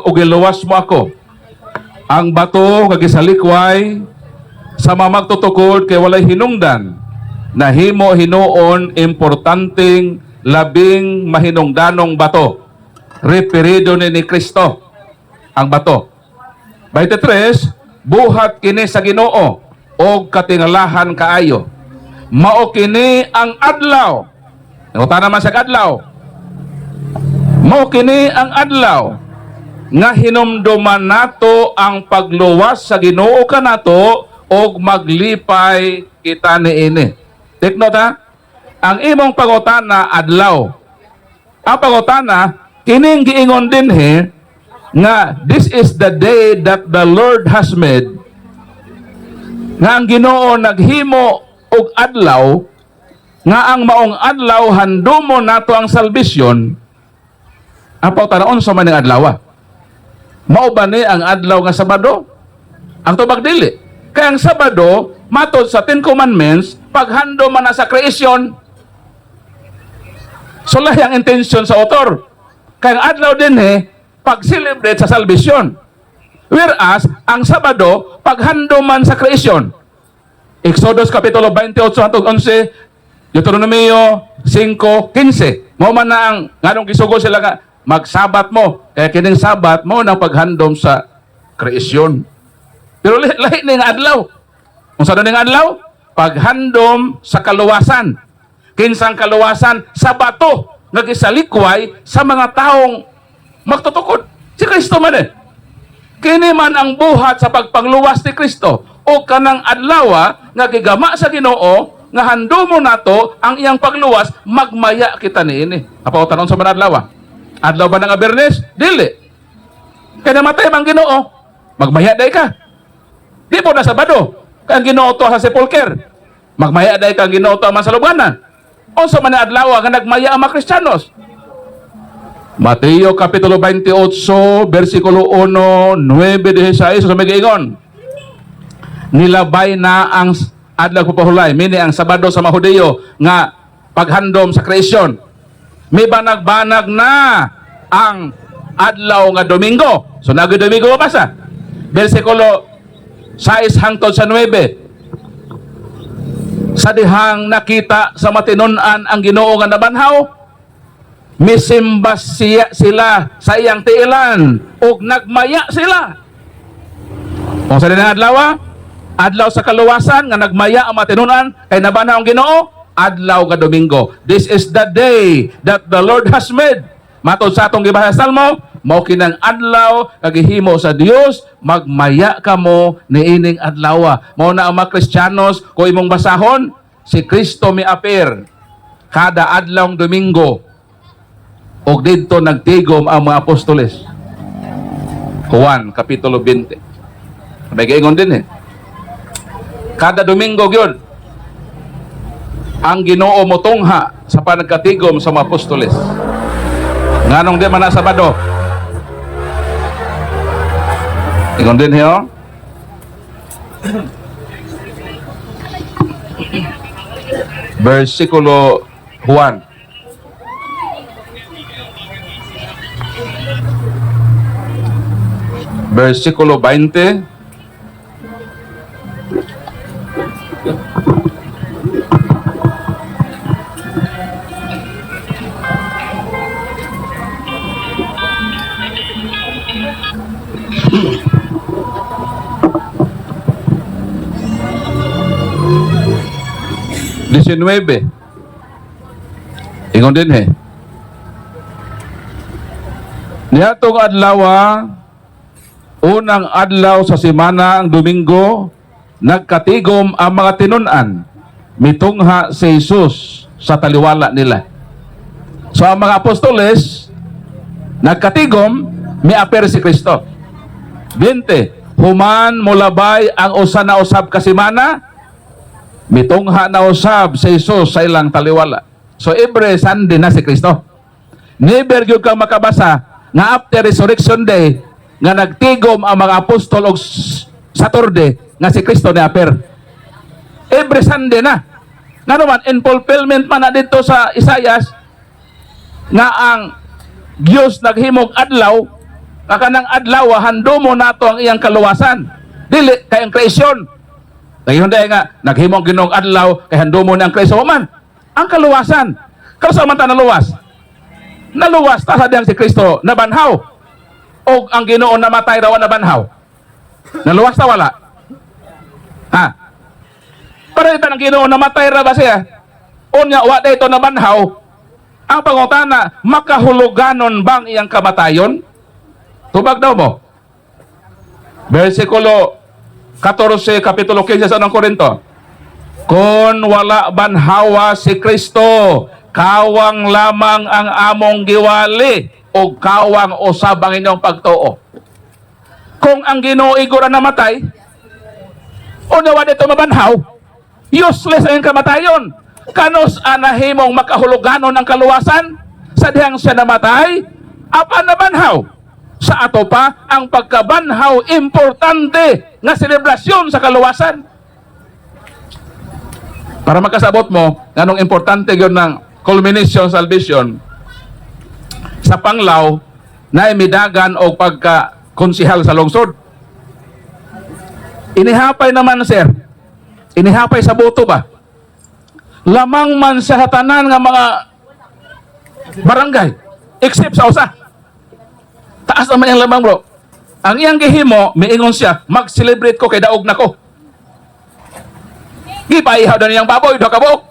o giluwas mo ako. Ang bato nga gisalikway sa mamagtutukod kay walay hinungdan na himo hinuon importanteng labing mahinungdanong bato. Referido ni Kristo ang bato. 23, buhat kini sa Ginoo o katingalahan kaayo. Mao kini ang adlaw. Nanguta naman sa adlaw. Mao kini ang adlaw nga hinumduman nato ang pagluwas sa Ginoo kanato og maglipay kita niini. Take note ha. Ang imong pangutana adlaw. Ang pangutana kining giingon din nga this is the day that the Lord has made, nga ang Ginoo naghimo og adlaw, nga ang maong adlaw handumo nato ang salvation. Apaw tanaon sa maning adlaw. Mao ba ni ang adlaw nga Sabado? Ang tubag dili. Kaya ang Sabado matod sa 10 Commandments, paghando man na sa creation. So lahi ang intention sa author. Kaya ang adlaw din pag-celebrate sa salvation. Whereas, ang Sabado, paghando man sa creation. Exodus Kapitulo 28 hangtod 11, Deuteronomio 5:15. Mao man na ang nganong gisugo sila nga magsabat mo. Kaya kining sabat mo na paghandom sa creation. Pero lahi ning adlaw. Kung saan ning adlaw? Paghandom sa kaluwasan. Kinsang kaluwasan sa bato nga gisalikway sa mga taong magtutukod. Si Kristo man Kini man ang buhat sa pagpangluwas ni Kristo o kanang adlaw nga gigama sa Ginoo nga handumo nato ang iyang pagluwas magmaya kita niini. Apaw tanon sa adlaw. Adlaw ba nga Bernes? Dili. Kaya namatay man Ginoo, magmaya day ka. Di po na Sabado. Kaya ang Ginoo to sa sepulcher. Magmaya day ka ang Ginoo to man sa lubnganan. Unsa man adlaw nga nagmaya ang mga Kristiyanos? Mateo Kapitulo 28, versikulo 1, 9-16, sa may giingon. Nilabay na ang adlaw papahulay, mini ang Sabado sa mga Hudiyo nga paghandom sa creation. May banag-banag na ang adlaw nga Domingo. So nagay Domingo mabasa. Versikulo 6 hangtod sa 9. Sa dihang nakita sa matinunan ang Ginoo nga nabanhaw, misimbas sila sa iyang tiilan ug nagmaya sila. Kung sa dinang adlaw, adlaw sa kaluwasan nga nagmaya ang matinunan kay nabanhaw ang Ginoo, adlaw nga Domingo. This is the day that the Lord has made. Matod sa atong gibasa sa Salmo, mao kinang adlaw kagihimo sa Dios, magmaya kamo niining adlaw. Mao na ang mga Kristiyanos kung imong basahon, si Kristo miapir kada adlawng Domingo. Og dito nagtigom ang mga apostoles. Juan, Kapitulo 20. May gaingon din Kada Domingo yun, ang Ginoo motungha sa panagkatigom sa mga apostoles. Nganong di man na Sabado. Ingon din Versikulo 1. Versikulo 20. Ingon din niadtong adlaw, unang adlaw sa semana ang Domingo, nagkatigom ang mga tinunan, mitungha si Jesus sa taliwala nila. So ang mga apostoles nagkatigom, miapir si Kristo. 20, human molabay ang usa na usab ka semana, mitungha na usab si Jesus sa ilang taliwala. So every Sunday na si Kristo. Never gyud kang makabasa nga after Resurrection Day nga nagtigom ang mga apostol og Saturday nga si Kristo ni apir. Every Sunday na. Nga naman, in fulfillment man na dito sa Isaias, nga ang Diyos naghimog adlaw, nga kanang adlaw, handumo nato ang iyang kaluwasan. Dili kay ang kreasyon. Ngayon dahil nga, naghimog Ginoong adlaw, kay handumo na ang kreasyon man. Ang kaluwasan. Kalusa man ta naluwas. Naluwas, ta sa diyang si Kristo nabanhaw. O ang Ginoo namatay raw nabanhaw. Naluwas ta wala? Ha? Para ito ng Ginoo namatay ra ba siya? Unya, wa dito nabanhaw. Ang pangutana, makahuluganon bang iyang kamatayon? Tubag daw mo. Versikulo 14, Kapitulo 15 sa Korinto. Kung wala banhawa si Kristo, kawang lamang ang among giwali o kawang usab ang inyong pagtuo. Kung ang Ginoo igura namatay, unya wa dito mabanhaw, useless ang kamatayon. Kanos anahimong makahuluganon ang kaluwasan sa dihang siya namatay, apa nabanhaw. Sa ato pa, ang pagkabanhaw importante nga selebrasyon sa kaluwasan. Para makasabot mo, anong importante yun ng culmination salvation, sa Panglaw, na imidagan o pagka-konsihal sa lungsod. Inihapay naman, sir. Inihapay sa boto ba? Lamang man sa tanan nga mga barangay, except sa usa. Taas naman yung lamang, bro. Ang iyang gihimo, miingon siya, mag-celebrate ko kay daog na ko. Gipaihaw na niyang baboy, do kabok.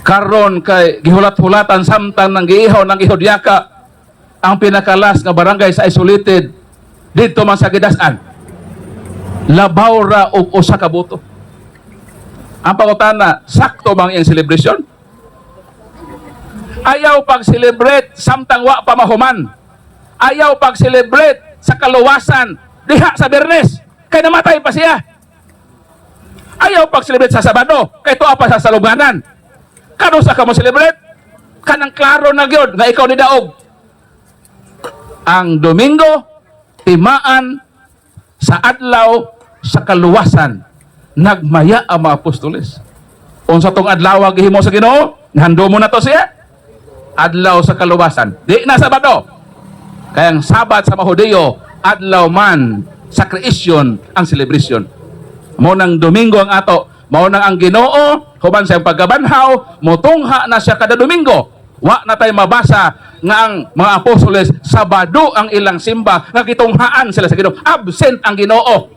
Karon kay gihulat-hulatan samtang nang giihaw ng ihodyaka ang pinakalas nga barangay sa isolated dito man sa Gidasan. Labaw ra og usa ka boto. Ang pangutana, sakto bang iyang celebration? Ayaw pag-celebrate samtang wa pa mahuman. Ayaw pag-celebrate sa kaluwasan diha sa Bernes kay namatay pa siya. Ayaw pag-celebrate sa Sabado kay tuwa pa sa saluganan. Kano sa ka mo celebrate? Kanang klaro na gyud nga ikaw ni daog. Ang Domingo timaan sa adlaw sa kaluwasan nagmaya ang mga apostoles. Unsa tong adlaw gihimo sa Ginoo? Hando mo na to siya. Adlaw sa kaluwasan. Di na Sabado. Kaya ang Sabat sa Mahudiyo, adlaw man sa creation ang celebration. Mao nang Domingo ang ato, mao nang ang Ginoo human sa pagkabanhaw, motungha na siya kada Domingo. Wa na tay mabasa nga ang mga apostoles Sabado ang ilang simba nga gitunghaan sila sa Ginoo. Absent ang Ginoo.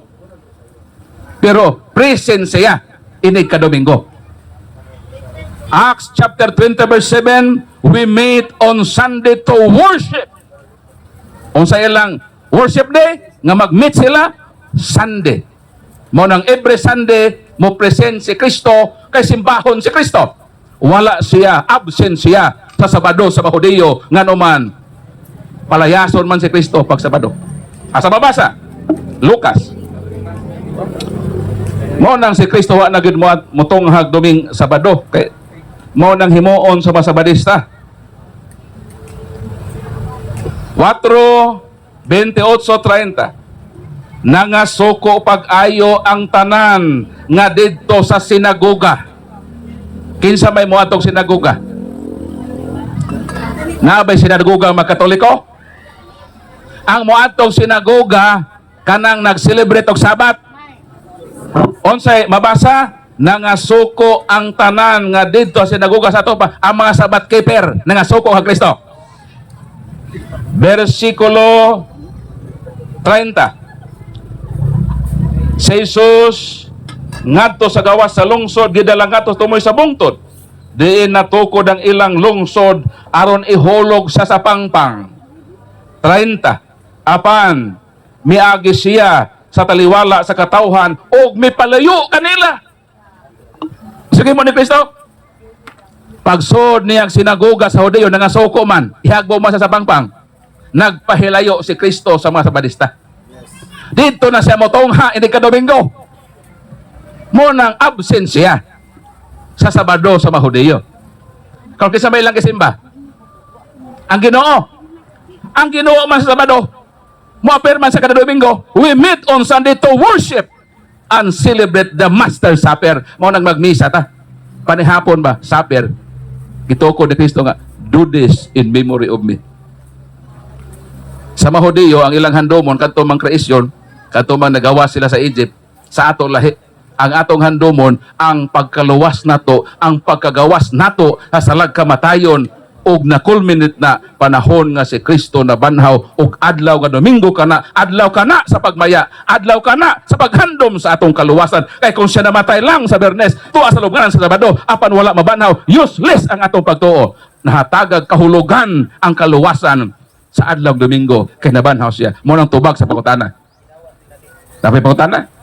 Pero present siya inig ka Domingo. Acts chapter 20 verse 7, we meet on Sunday to worship. Unsa ilang worship day nga mag-meet sila Sunday. Mo nang every Sunday mo present si Kristo kay simbahon si Kristo. Wala siya, absent siya sa Sabado sa Mahudiyo nganuman palayason man si Kristo pag Sabado. Asa mabasa? Lucas. Mo nang si Kristo wa na gid mo tunghag Doming Sabado kay mo nang himuon sa mga Sabadista. 4:28-30 nangasuko pag-ayo ang tanan nga didto sa sinagoga. Kinsa may moatong sinagoga? Nabay sinagoga mga Katoliko? Ang moatong sinagoga kanang nag-celebrate og Sabat. Unsay mabasa? Nangasuko ang tanan nga didto sa sinagoga sa ato pa ang mga Sabat keeper nangasuko kag Kristo. Versikulo 30. Si Jesus ngadto sa gawas sa lungsod gidalang ngadto tumoy sa bungtod. Diin natukod ang ilang lungsod aron ihulog sa pangpang. 30. Apan miagi siya sa taliwala sa katawhan ug mipalayo kanila. Sige mo ni Kristo. Pagsud niyang sinagoga sa Hudiyo nangasuko man, ihagbo man sa pangpang. Nagpahilayo si Kristo sa mga Sabadista. Dito na siya motongha ini ka Domingo. Mo nang absent siya sa Sabado sa Mahudiyo. Kung kisa may lang kisimba, ang Ginoo man sa Sabado, Moapirman sa kada Domingo, we meet on Sunday to worship and celebrate the Master Supper. Mao nang magmisa ta. Panihapon ba, supper. Gituko ni Kristo nga, do this in memory of me. Sa Mahudiyo, ang ilang handomon, kanto mang kreasyon, kanto mang nagawa sila sa Egypt, sa ato lahi, ang atong handomon, ang pagkaluwas nato, ang pagkagawas nato sa salag kamatayon, og na-culminate na panahon nga si Kristo na banhaw og adlaw nga Domingo kana, adlaw kana sa pagmaya, adlaw kana sa paghandom sa atong kaluwasan. Kay kung siya namatay lang sa Bernes, tuwa sa lubnganan sa Sabado, apan wala mabanhaw, useless ang atong pagtuo. Nahatagag kahulugan ang kaluwasan sa adlaw Domingo kay nabanhaw siya. Mo nang tubag sa pangutana. Dapat pangutana?